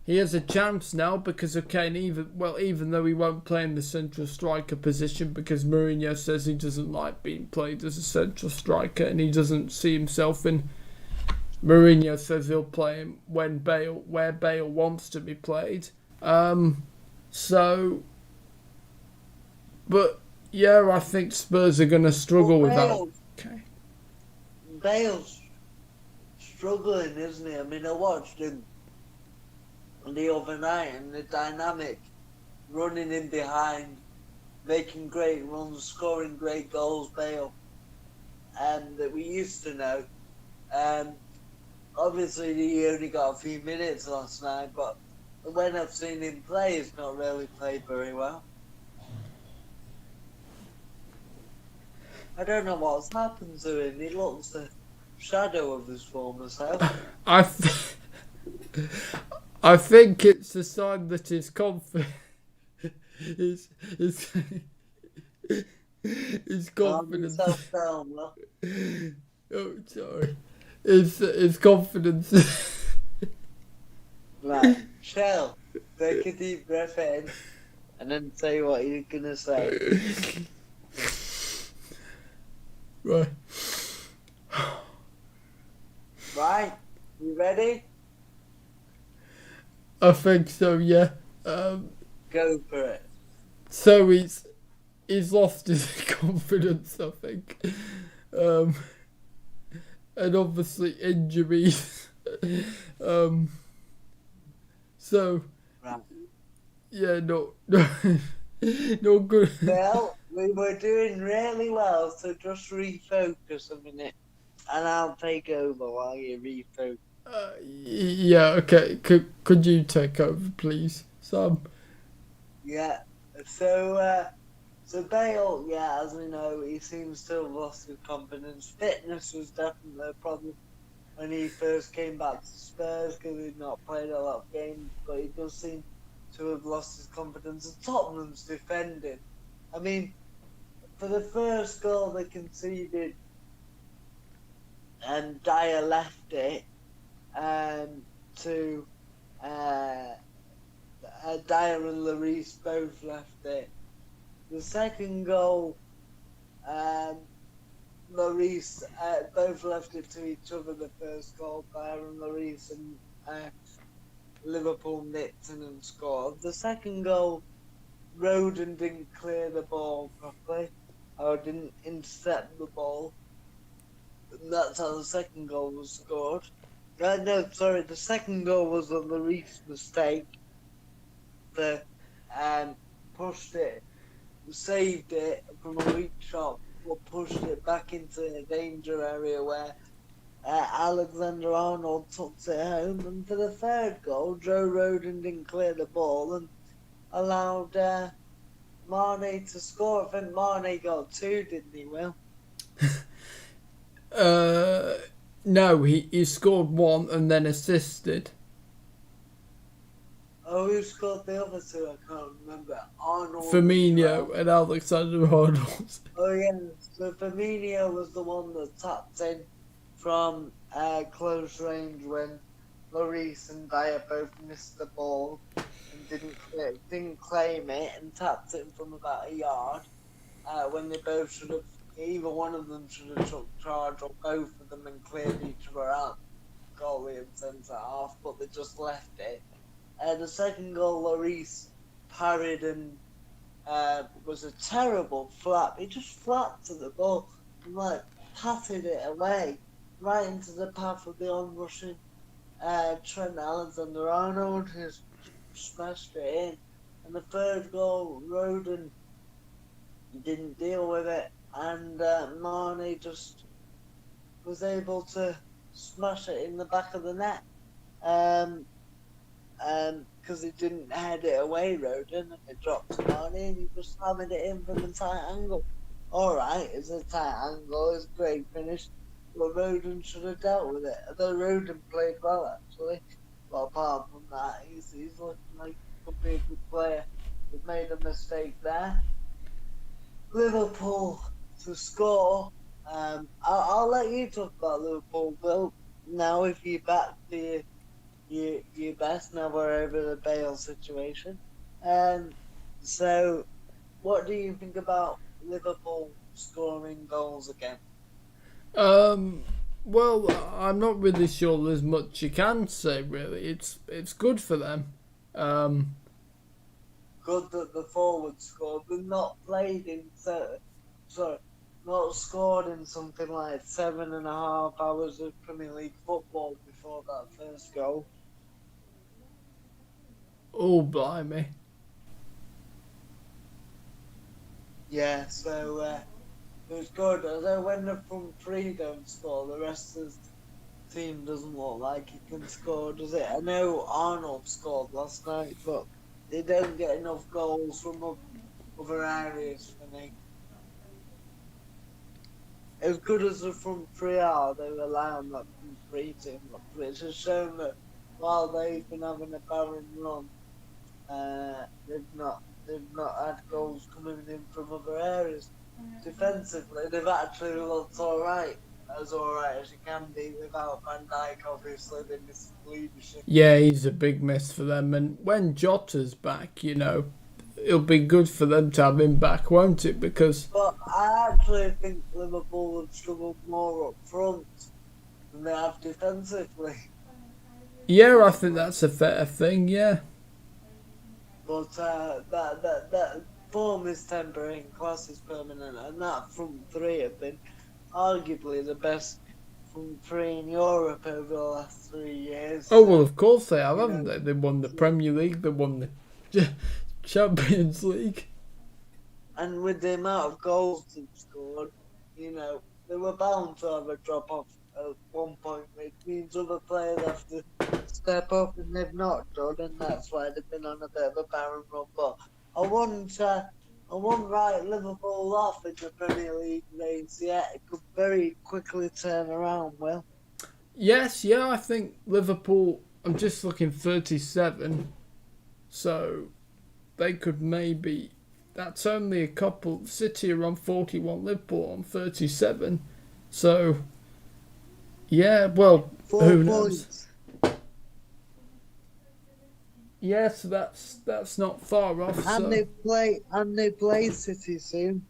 S1: He has a chance now because of Kane, even though he won't play in the central striker position, because Mourinho says he doesn't like being played as a central striker and he doesn't see himself in. Mourinho says he'll play him where Bale wants to be played. But yeah, I think Spurs are going to struggle with that. Okay.
S2: Bale's struggling, isn't he? I mean, I watched him the other night, and the dynamic, running in behind, making great runs, scoring great goals, Bale, that we used to know. Obviously, he only got a few minutes last night, but when I've seen him play, he's not really played very well. I don't know what's happened to him. He looks a shadow of his former self.
S1: I think it's a sign that his confidence his confidence. Oh, sorry. His confidence.
S2: Right, Shell, take a deep breath in, and then say what you're gonna say.
S1: Right.
S2: Right, you ready?
S1: I think so, yeah.
S2: Go for it.
S1: So he's lost his confidence, I think. And obviously injuries. So
S2: right.
S1: Yeah, no good.
S2: Well, We were doing really well, so just refocus a minute, and I'll take over while you refocus.
S1: Yeah, okay. Could you take over, please, Sam?
S2: Yeah. So Bale, yeah, as we know, he seems to have lost his confidence. Fitness was definitely a problem when he first came back to Spurs because he'd not played a lot of games, but he does seem to have lost his confidence. And Tottenham's defending. I mean, for the first goal they conceded, and Dyer left it, to uh, Dyer and Lloris both left it. The second goal, um, Lloris both left it to each other. The first goal, Dyer and Lloris, and Liverpool nicked and scored. The second goal, Roden didn't clear the ball properly, or didn't intercept the ball. And that's how the second goal was scored. No, sorry, the second goal was a Lloris mistake. The pushed it, saved it from a weak shot, but pushed it back into the danger area where Alexander Arnold tucked it home. And for the third goal, Joe Roden didn't clear the ball and allowed Mane to score. I think Mane got two, didn't he, Will?
S1: No, he scored one and then assisted.
S2: Oh, who scored the other two? I can't remember. Arnold.
S1: Firmino and Alexander Arnold.
S2: Oh, yeah. So Firmino was the one that tapped in from close range when Lloris and Dyer both missed the ball and didn't claim it, and tapped it from about a yard when they both should have, either one of them should have took charge, or both of them, and cleared each other out, goalie and centre half, but they just left it. The second goal, Lloris parried and was a terrible flap. He just flapped to the ball and patted it away right into the path of the onrushing Trent Alexander-Arnold, who smashed it in. And the third goal, Roden didn't deal with it, and Mane just was able to smash it in the back of the net. Because he didn't head it away, Roden, and it dropped to Mane, and he just hammered it in from a tight angle. Alright, it's a tight angle, it's a great finish, but Roden should have dealt with it. Although Roden played well, actually. But apart from that, he's looking like he could be a good player. He made a mistake there. Liverpool to score. I'll let you talk about Liverpool, Bill, now, if you back the you best. Now we're over the Bale situation. So what do you think about Liverpool scoring goals again?
S1: Well, I'm not really sure there's much you can say, really. It's good for them.
S2: Good that the forwards scored. They've not played in not scored in something like 7.5 hours of Premier League football before that first goal.
S1: Oh, blimey.
S2: Yeah, so it was good. Although when the front three don't score, the rest of the team doesn't look like it can score, does it? I know Arnold scored last night, but they don't get enough goals from other areas for me. As good as the front three are, they rely on that front three team, which has shown that while they've been having a barren run, they've not had goals coming in from other areas. Defensively, they've actually looked alright as you can be without Van Dijk. Obviously, they missed leadership.
S1: Yeah, he's a big miss for them. And when Jota's back, it'll be good for them to have him back, won't it?
S2: But I actually think Liverpool have struggled more up front than they have defensively.
S1: Yeah, I think that's a fair thing, yeah.
S2: But that form is temporary and class is permanent, and that front three have been arguably the best front three in Europe over the last 3 years.
S1: Oh, well, of course they have, haven't they? They won the Premier League, they won the Champions League.
S2: and with the amount of goals they've scored, you know, they were bound to have a drop off at one point, which means other players have to step up, and they've not done, and that's why they've been on a bit of a barren run. But I wouldn't write Liverpool off in the Premier League race yet. It could very quickly turn around, Will.
S1: Yes, yeah, I think Liverpool, I'm just looking 37, so they could maybe, that's only a couple, City are on 41, Liverpool on 37, so, yeah, well,
S2: 4
S1: who
S2: points.
S1: knows? Yeah, so that's not far off.
S2: And
S1: so.
S2: they play City soon.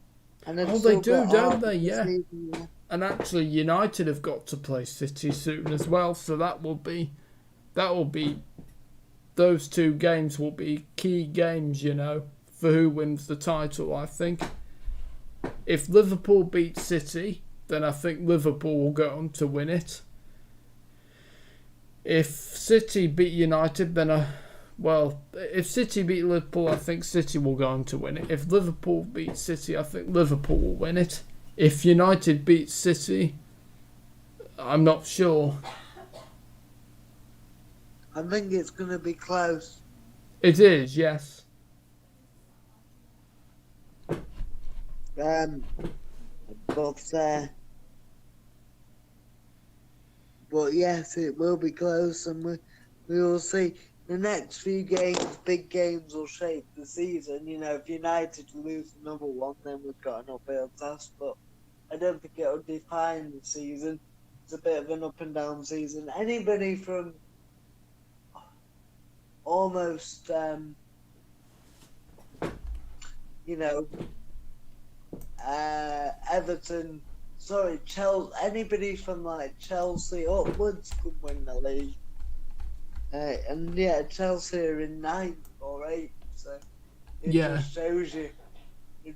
S2: And
S1: They do, don't they? Yeah.
S2: Season, yeah.
S1: And actually, United have got to play City soon as well, so that will be, those two games will be key games, you know, for who wins the title, I think. If Liverpool beat City, then I think Liverpool will go on to win it. If City beat United, then if City beat Liverpool, I think City will go on to win it. If Liverpool beat City, I think Liverpool will win it. If United beat City, I'm not sure.
S2: I think it's going to be close.
S1: It is, yes.
S2: But yes, it will be close, and we will see. The next few games, big games, will shape the season. You know, if United lose another one, then we've got an uphill task. But I don't think it'll define the season. It's a bit of an up and down season. Anybody from almost, Everton, Chelsea, anybody from like Chelsea upwards could win the league. And yeah, Chelsea are in 9th or 8th, so it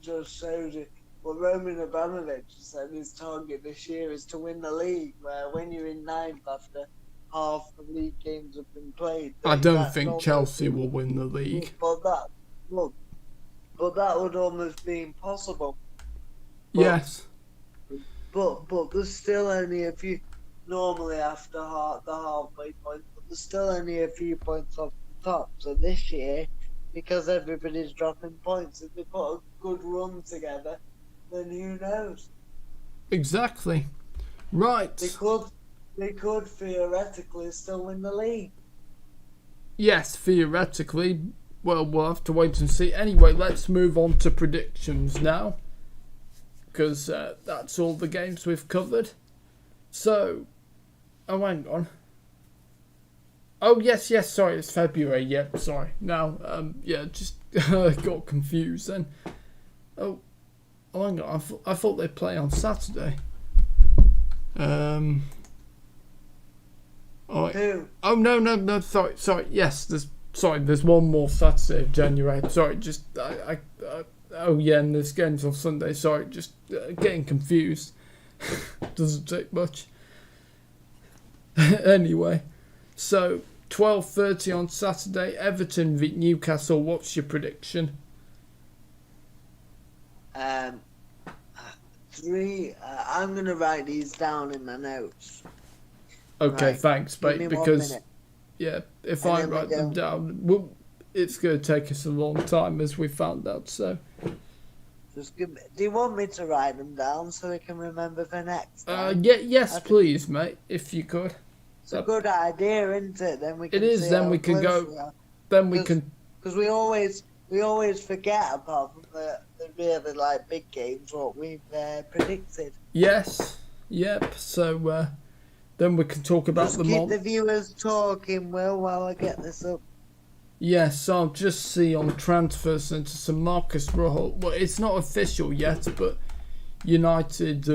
S2: just shows you. Well, Roman Abramovich said his target this year is to win the league, where when you're in 9th after half the league games have been played.
S1: I don't think Chelsea will win the league.
S2: But that would almost be impossible.
S1: Yes.
S2: But there's still only a few, normally after the halfway point, but there's still only a few points off the top. So this year, because everybody's dropping points, if they put a good run together, then who knows?
S1: Exactly. Right.
S2: They could theoretically still win the league.
S1: Yes, theoretically. Well, we'll have to wait and see. Anyway, let's move on to predictions now, because that's all the games we've covered. So, hang on. Oh, yes, sorry, it's February. Yeah, sorry. Now, just got confused then. Oh, hang on. I thought they'd play on Saturday.
S2: Who?
S1: Oh, no, sorry. Yes, there's one more Saturday of January. Sorry, just, and there's games on Sunday. Sorry, just getting confused. Doesn't take much. Anyway, so 12:30 on Saturday, Everton v Newcastle. What's your prediction?
S2: 3. I'm going to write these down in my notes.
S1: Okay,
S2: right.
S1: thanps, mate, because if I write them down, it's going to take us a long time, as we found out, so...
S2: Do you want me to write them down so we can remember for next time?
S1: Yes, please, mate, if you could.
S2: It's a good idea, isn't it? Then we can.
S1: It is. Then we can go. Then we can.
S2: Because we always forget, apart from the really big games, what we've predicted.
S1: Yes. Yep. So then we can talk about them all.
S2: Keep the viewers talking, Will, while I get this up.
S1: Yes, I'll just see on transfers into some Marcus Rojo. Well, it's not official yet, but United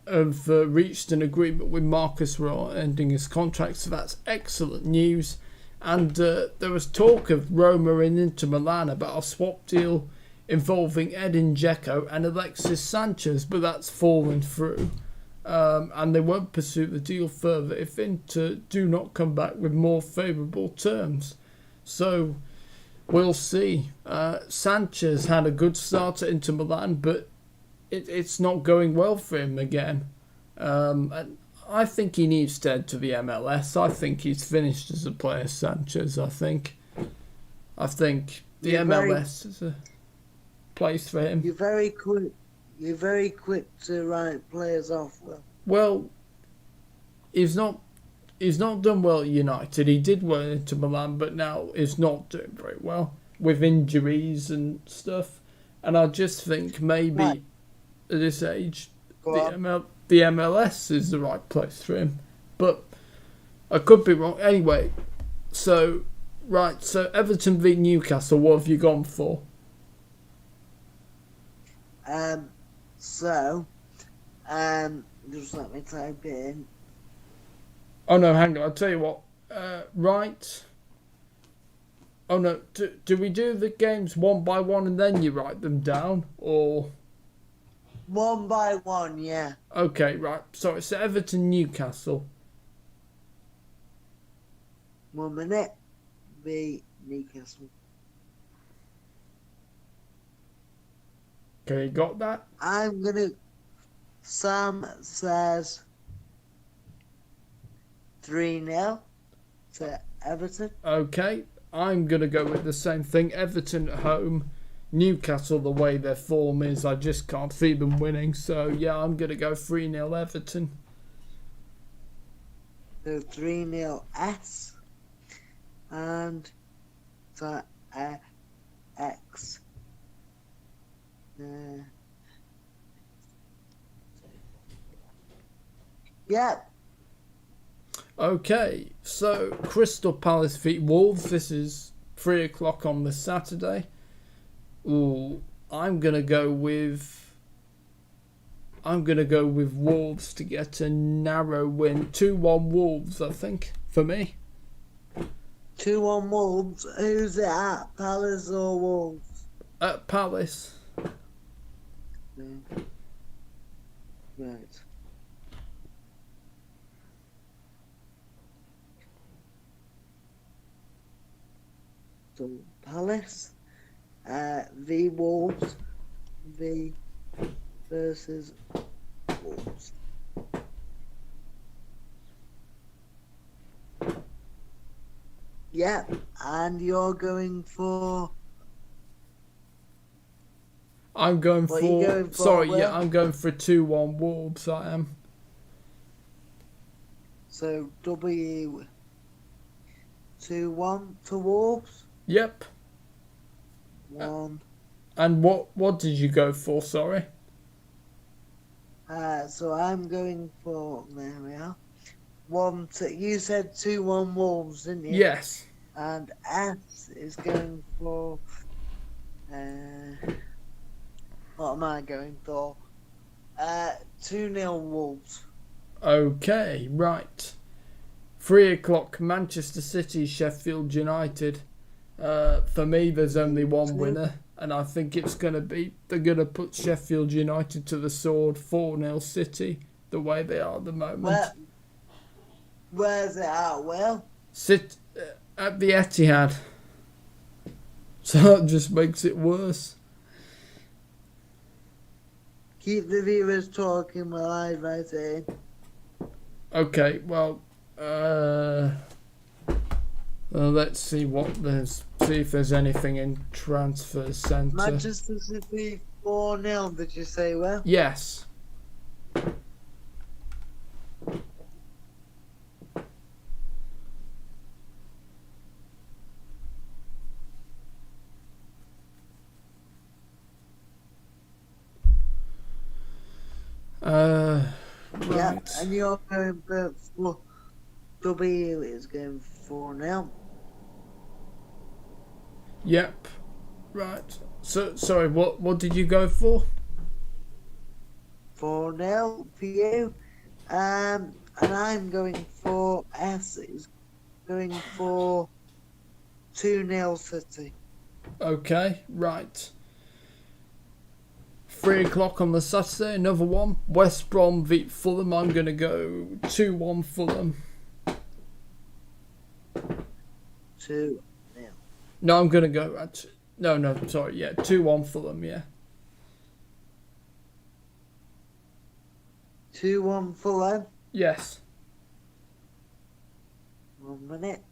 S1: have reached an agreement with Marcus Rojo ending his contract, so that's excellent news. And there was talk of Roma and Inter Milan about a swap deal involving Edin Dzeko and Alexis Sanchez, but that's fallen through. And they won't pursue the deal further if Inter do not come back with more favourable terms. So we'll see. Sanchez had a good start at Inter Milan, but it's not going well for him again. And I think he needs to head to the MLS. I think he's finished as a player, Sanchez. I think the MLS is a place for him.
S2: You're very quick. You're very quick to write players off.
S1: Well, he's not done well at United. He did well into Milan, but now he's not doing very well with injuries and stuff. And I just think maybe at this age, the MLS is the right place for him. But I could be wrong. Anyway, so Everton v Newcastle, what have you gone for?
S2: Just let me type in.
S1: Oh no, hang on, I'll tell you what. Right. Oh no, do we do the games one by one and then you write them down? Or...
S2: One by one, yeah.
S1: Okay, right. So it's Everton Newcastle.
S2: 1 minute. V Newcastle.
S1: Okay, you got that?
S2: Sam says 3-0 to Everton.
S1: Okay, I'm gonna go with the same thing. Everton at home. Newcastle, the way their form is, I just can't see them winning. So, yeah, I'm going to go 3-0 Everton.
S2: So 3-0 S. And so X. Yeah.
S1: Okay, so Crystal Palace v Wolves. This is 3 o'clock on the Saturday. Ooh, I'm gonna go with Wolves to get a narrow win. 2-1 Wolves, I think, for me.
S2: 2-1 Wolves. Who's it at? Palace or Wolves?
S1: At Palace.
S2: Yeah. Right. So Palace. V Wolves. V versus Wolves. Yeah, and you're going for...
S1: I'm going
S2: what
S1: for...
S2: Are you going for,
S1: sorry,
S2: Will?
S1: yeah, I'm going for 2-1 Wolves, I am.
S2: So, W... 2-1 to Wolves?
S1: Yep.
S2: 1.
S1: And what did you go for, sorry?
S2: So I'm going for... There we are. 1 to... You said 2-1 Wolves, didn't you?
S1: Yes.
S2: And S is going for... what am I going for? 2-0 Wolves.
S1: Okay, right. 3 o'clock, Manchester City, Sheffield United. For me, there's only one winner, and I think it's going to be... They're going to put Sheffield United to the sword, 4-0 City, the way they are at the moment.
S2: Where's it at, Will?
S1: Sit at the Etihad. So that just makes it worse.
S2: Keep the viewers talking while I write it in.
S1: Okay, well, let's see see if there's anything in transfer centre.
S2: Manchester City 4-0, did you say, Will?
S1: Yes.
S2: Yeah,
S1: Right.
S2: and you're going for W is going 4-0.
S1: Yep. Right. So sorry, what did you go for?
S2: 4-0 for you. And I'm going for S is going for 2-0 City.
S1: Okay, right. 3 o'clock on the Saturday, another one. West Brom v Fulham. I'm going to go 2-1 Fulham.
S2: 2-0.
S1: No, I'm going to go at... No, sorry, yeah, 2-1 Fulham, yeah.
S2: 2-1 Fulham.
S1: Yes.
S2: 1 minute.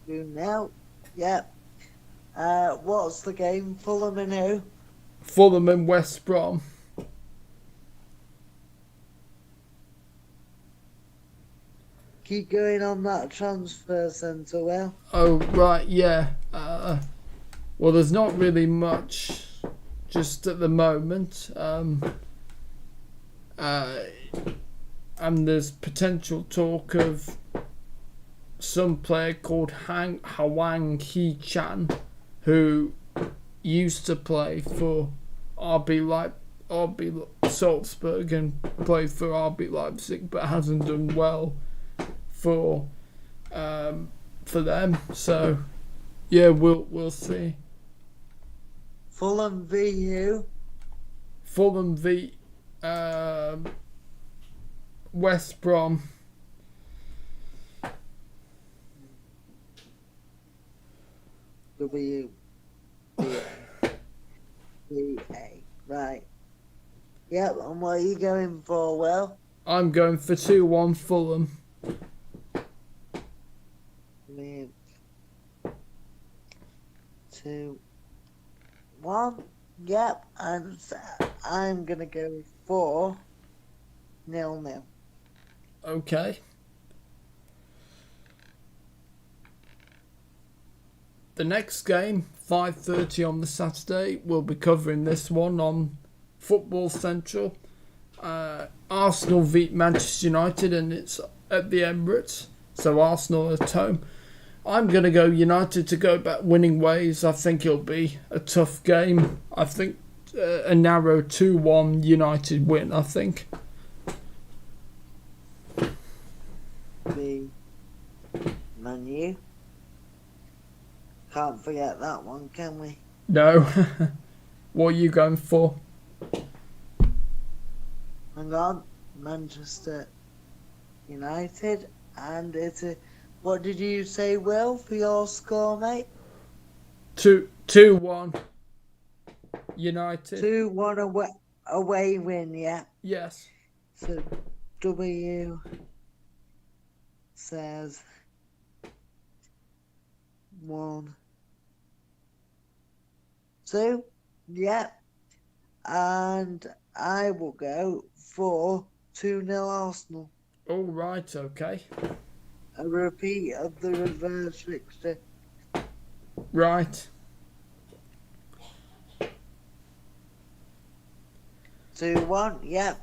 S2: 2 now. Yep. What's the game? Fulham and who?
S1: Fulham and West Brom.
S2: Keep going on that transfer centre, Will.
S1: Oh, right, yeah. Well, there's not really much just at the moment. And there's potential talk of some player called Hwang Hee-chan, who used to play for RB Salzburg and played for RB Leipzig, but hasn't done well for them. So yeah, we'll see.
S2: Fulham v who?
S1: Fulham v West Brom.
S2: W B A. Right. Yep, and what are you going for, Will?
S1: I'm going for 2-1 Fulham.
S2: Me 2-1. Yep, and I'm gonna go for 0-0.
S1: Okay. The next game, 5:30 on the Saturday, we'll be covering this one on Football Central. Arsenal beat Manchester United and it's at the Emirates, so Arsenal at home. I'm going to go United to go back winning ways. I think it'll be a tough game. I think a narrow 2-1 United win, I think.
S2: The Man U. Can't forget that one, can we?
S1: No. What are you going for?
S2: Hang on. Manchester United. And it's a... What did you say, Will, for your score, mate?
S1: 2-1 United.
S2: 2-1 away win, yeah.
S1: Yes.
S2: So W says 1-2. Yeah. And I will go for 2-0 Arsenal.
S1: All right, okay.
S2: A repeat of the reverse fixture.
S1: Right.
S2: 2-1, yep.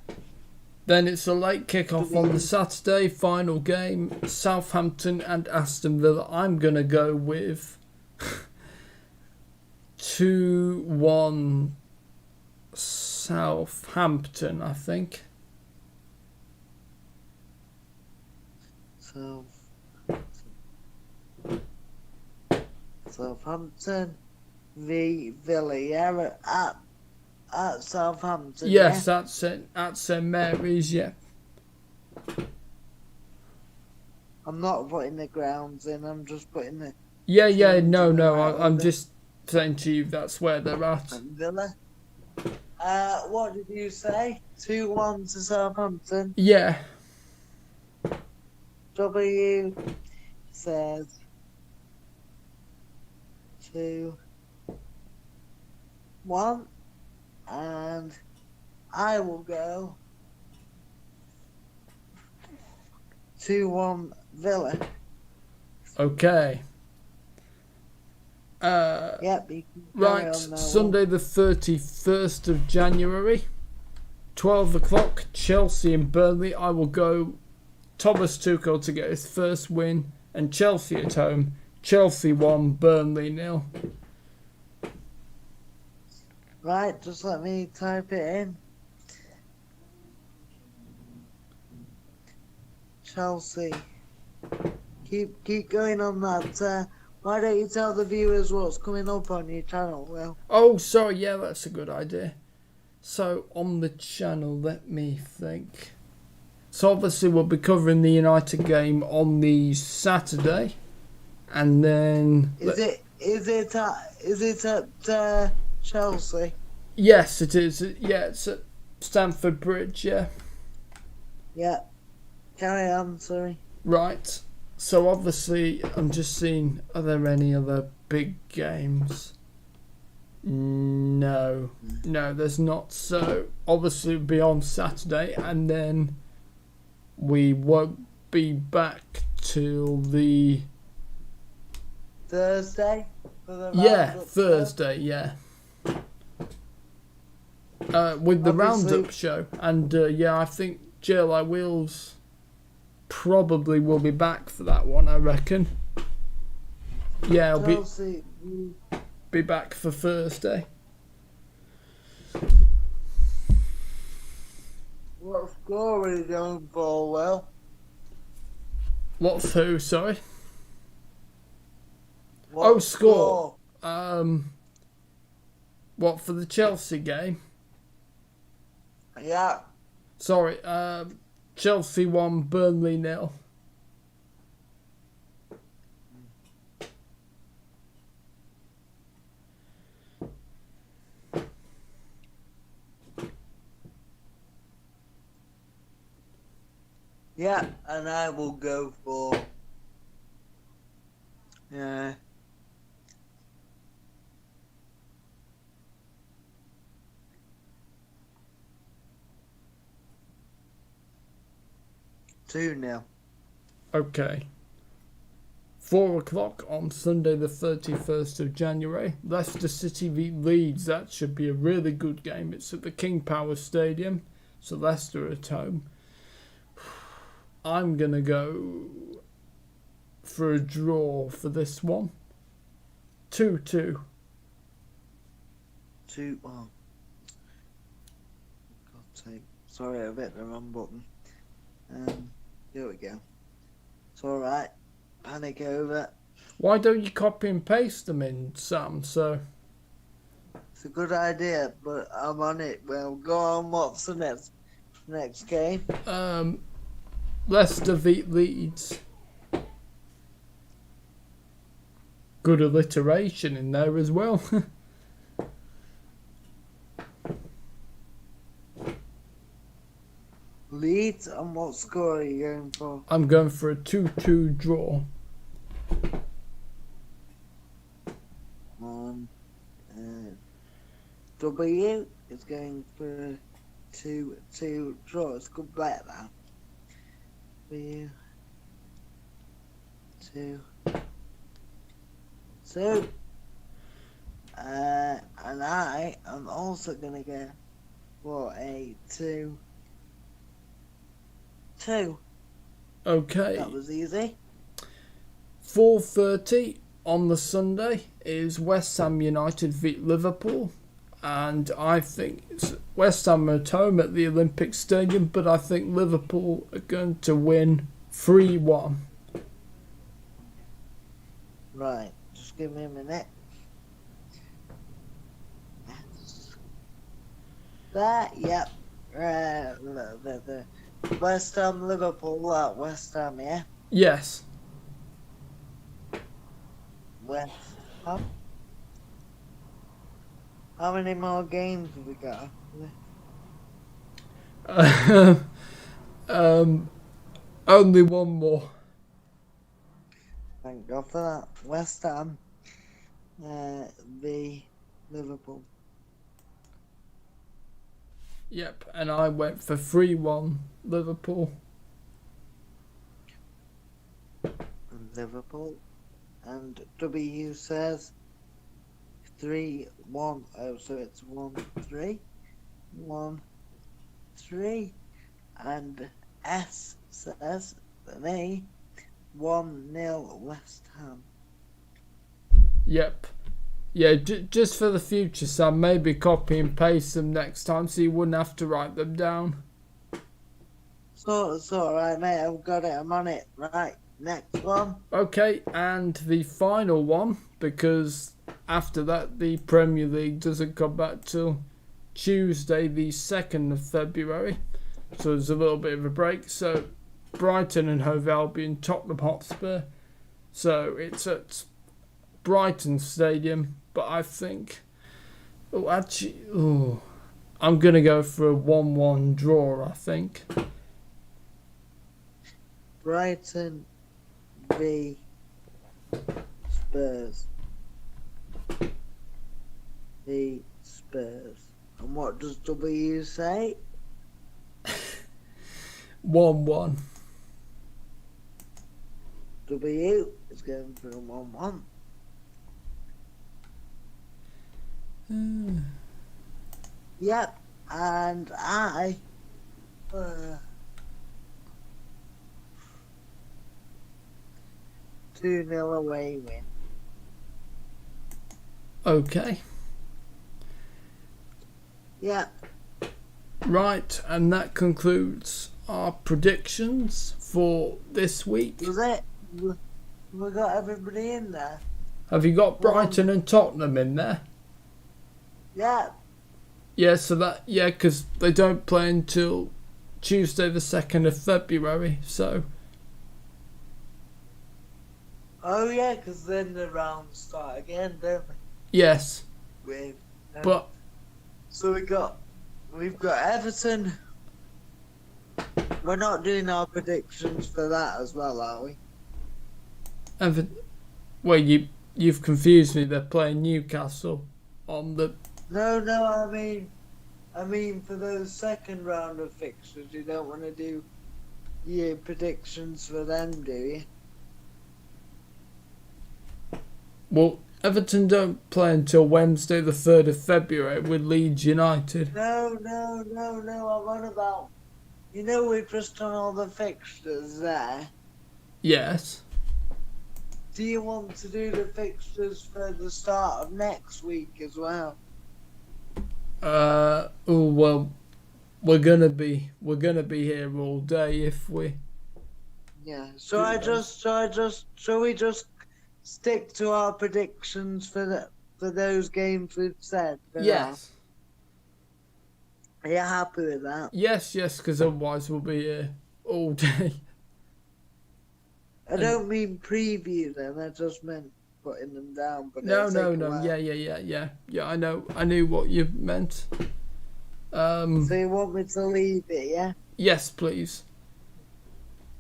S1: Then it's a late kick-off on the Saturday, final game, Southampton and Aston Villa. I'm going to go with 2-1 Southampton, I think.
S2: Southampton v Villa, yeah, at Southampton.
S1: Yes,
S2: yeah?
S1: that's it. At St Mary's, yeah.
S2: I'm not putting the grounds in, I'm just putting the...
S1: Yeah, no, I'm just saying to you that's where they're at.
S2: Villa. What did you say? 2-1 to Southampton?
S1: Yeah.
S2: W says 2-1, and I will go 2-1 Villa.
S1: Okay.
S2: Yep.
S1: Right, Sunday the 31st of January, 12 o'clock, Chelsea and Burnley. I will go Thomas Tuchel to get his first win, and Chelsea at home. Chelsea 1, Burnley 0.
S2: Right, just let me type it in. Chelsea. Keep going on that. Why don't you tell the viewers what's coming up on your channel, Will?
S1: Oh, sorry, yeah, that's a good idea. So, on the channel, let me think. So, obviously, we'll be covering the United game on the Saturday. And then
S2: Is it at Chelsea?
S1: yes, it is. Yeah, it's at Stamford Bridge. Yeah.
S2: Yeah. Carry on, sorry.
S1: Right. So obviously, I'm just seeing. Are there any other big games? No, there's not. So obviously, it'll be on Saturday, and then we won't be back till the
S2: Thursday? For the Roundup
S1: Thursday. Yeah. With the Roundup show, and I think JLI Wheels probably will be back for that one, I reckon. Yeah, I'll be back for Thursday.
S2: What score are you going for, Will?
S1: What's who, sorry?
S2: What
S1: score. What, for the Chelsea game?
S2: Yeah.
S1: Sorry, Chelsea 1, Burnley 0.
S2: Yeah, and I will go for 2-0.
S1: Okay. 4 o'clock on Sunday the 31st of January. Leicester City v Leeds. That should be a really good game. It's at the King Power Stadium. So Leicester at home. I'm going to go for a draw for this one. 2-2.
S2: 2-1. God's sake. Sorry, I hit the wrong button. Here we go. It's alright. Panic over.
S1: Why don't you copy and paste them in, Sam? So
S2: it's a good idea, but I'm on it. Well, go on. What's the next game?
S1: Leicester v Leeds. Good alliteration in there as well.
S2: Leeds, and what score are you going for?
S1: I'm going for a 2-2 draw.
S2: W is going for a 2-2 draw. It's a good bet, that. W 2. So, and I am also gonna go for a 2-2.
S1: Okay.
S2: That was easy.
S1: 4:30 on the Sunday is West Ham United v Liverpool, and I think it's West Ham at home at the Olympic Stadium, but I think Liverpool are going to win 3-1.
S2: Right, just give me a minute. That, yep. The West Ham Liverpool at West Ham, yeah?
S1: Yes.
S2: West Ham. How many more games have we got?
S1: Only one more.
S2: Thank God for that. West Ham v Liverpool.
S1: Yep, and I went for 3-1 Liverpool.
S2: Liverpool. And W says 3-1. Oh, so it's 1-3. 1-3. And S says for me 1-0 West Ham.
S1: Yep. Yeah, just for the future, Sam, maybe copy and paste them next time so you wouldn't have to write them down.
S2: So it's alright, mate. I've got it. I'm on it. Right. Next one.
S1: Okay, and the final one, because after that the Premier League doesn't come back till Tuesday the 2nd of February. So there's a little bit of a break. So Brighton and Hove Albion, Tottenham Hotspur, So it's at Brighton Stadium, but I think... I'm going to go for a 1-1 draw, I think.
S2: Brighton v Spurs. The Spurs. And what does W say?
S1: 1-1.
S2: W is going for a 1-1. Yep, and I 2-0 away win.
S1: Okay.
S2: Yeah.
S1: Right, and that concludes our predictions for this week.
S2: Was it? We got everybody in there.
S1: Have you got Brighton and Tottenham in there?
S2: Yeah.
S1: Yeah, so that, because they don't play until Tuesday the 2nd of February, so...
S2: Oh yeah, because then the rounds start again, don't they?
S1: Yes. But...
S2: So we've got Everton. We're not doing our predictions for that as well, are we?
S1: Well, you've confused me. They're playing Newcastle on the...
S2: No, I mean for those second round of fixtures, you don't want to do your predictions for them, do you?
S1: Well, Everton don't play until Wednesday the 3rd of February with Leeds United.
S2: No, I'm on about... You know we've just done all the fixtures there.
S1: Yes.
S2: Do you want to do the fixtures for the start of next week as well?
S1: Well, we're gonna be here all day if we...
S2: Yeah, shall we just stick to our predictions for those games we've said?
S1: Yes.
S2: Are you happy with that?
S1: Yes, because otherwise we'll be here all day.
S2: I don't mean preview them, I just meant putting them down. But
S1: No. Yeah, I knew what you meant.
S2: So you want me to leave it, yeah?
S1: Yes, please.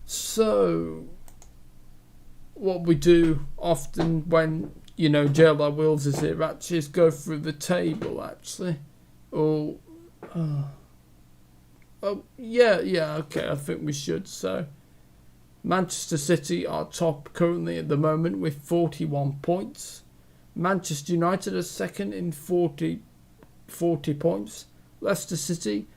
S1: So, what we do often when, JLR Wheels is here, actually, is go through the table, actually. Okay, I think we should. So, Manchester City are top currently at the moment with 41 points. Manchester United are second in 40 points. Leicester City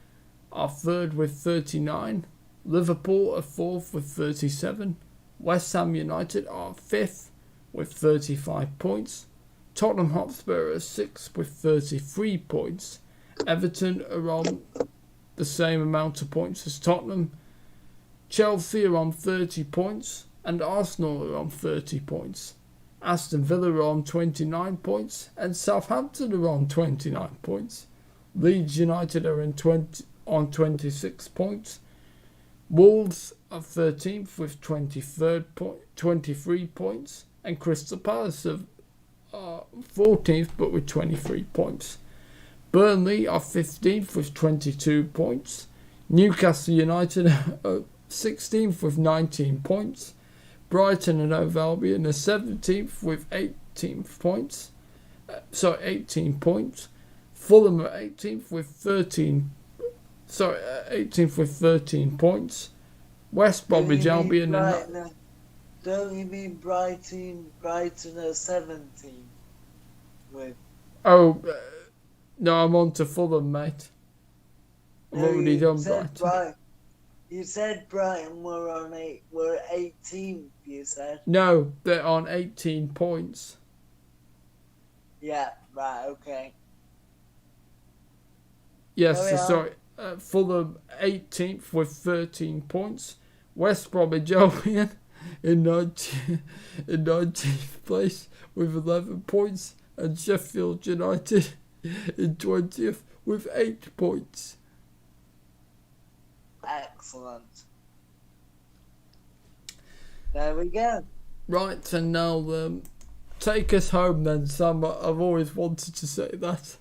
S1: are third with 39. Liverpool are fourth with 37. West Ham United are fifth with 35 points. Tottenham Hotspur are sixth with 33 points. Everton are on the same amount of points as Tottenham. Chelsea are on 30 points and Arsenal are on 30 points. Aston Villa are on 29 points and Southampton are on 29 points. Leeds United are on 26 points. Wolves are 13th with 23 points and Crystal Palace are 14th but with 23 points. Burnley are 15th with 22 points. Newcastle United are 16th with 19 points. Brighton and Hove Albion are 17th with 18 points. 18 points. Fulham are 18th with 13 points. West Bromwich Albion and...
S2: Don't you mean Brighton are 17 with...
S1: No, I'm on to Fulham, mate. I've already done Brighton.
S2: You said Brighton were 18th, you said.
S1: No, they're on 18 points.
S2: Yeah, right, okay.
S1: Yes, sorry. Fulham 18th with 13 points. West Bromwich Albion in 19th place with 11 points. And Sheffield United in 20th with 8 points.
S2: Excellent. There we go.
S1: Right, and now take us home then, Sam. I've always wanted to say that.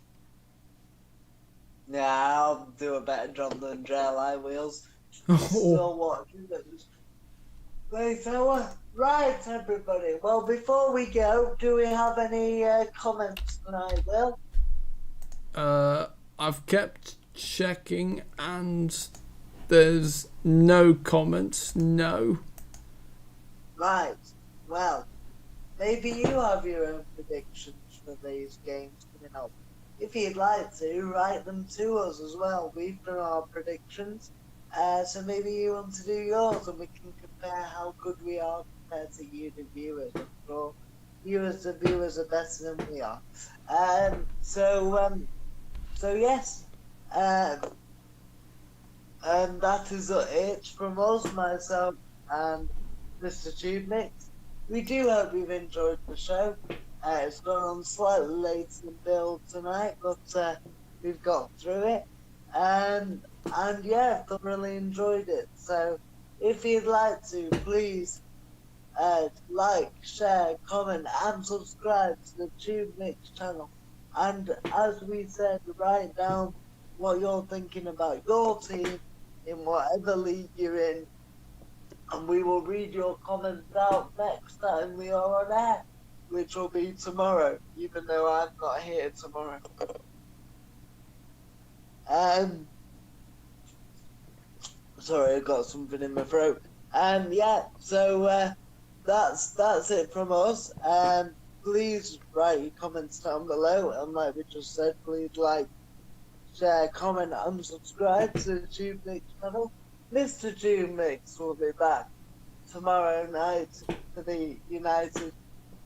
S2: Yeah, I'll do a better job than J.L.I. Wheels.
S1: Oh,
S2: Still watching those. Right, everybody. Well, before we go, do we have any comments tonight, Will?
S1: I've kept checking and there's no comments, no.
S2: Right. Well, maybe you have your own predictions for these games coming up. If you'd like to, write them to us as well. We've done our predictions. So maybe you want to do yours and we can compare how good we are compared to you, the viewers. I'm sure the viewers are better than we are. So yes. And that is it from us, myself and Mr. TubeMix. We do hope you've enjoyed the show. It's gone on slightly later than Bill tonight, but we've got through it. And yeah, thoroughly enjoyed it. So if you'd like to, please like, share, comment, and subscribe to the TubeMix channel. And as we said, write down what you're thinking about your team in whatever league you're in, and we will read your comments out next time we are on air, which will be tomorrow, even though I'm not here tomorrow. Sorry, I got something in my throat. Yeah, so that's it from us. Please write your comments down below, and like we just said, please like, share, comment, and subscribe to the TubeMix channel. Mr. TubeMix will be back tomorrow night for the United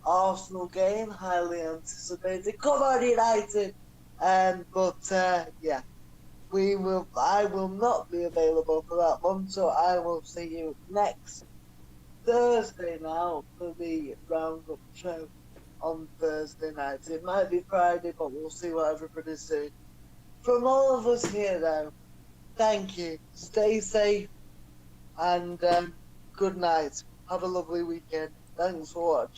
S2: Arsenal game, highly anticipated. Come on, United! Yeah, I will not be available for that one, so I will see you next Thursday now for the Roundup show on Thursday night. It might be Friday, but we'll see what everybody's doing. From all of us here, though, thank you. Stay safe and good night. Have a lovely weekend. Thanks for watching.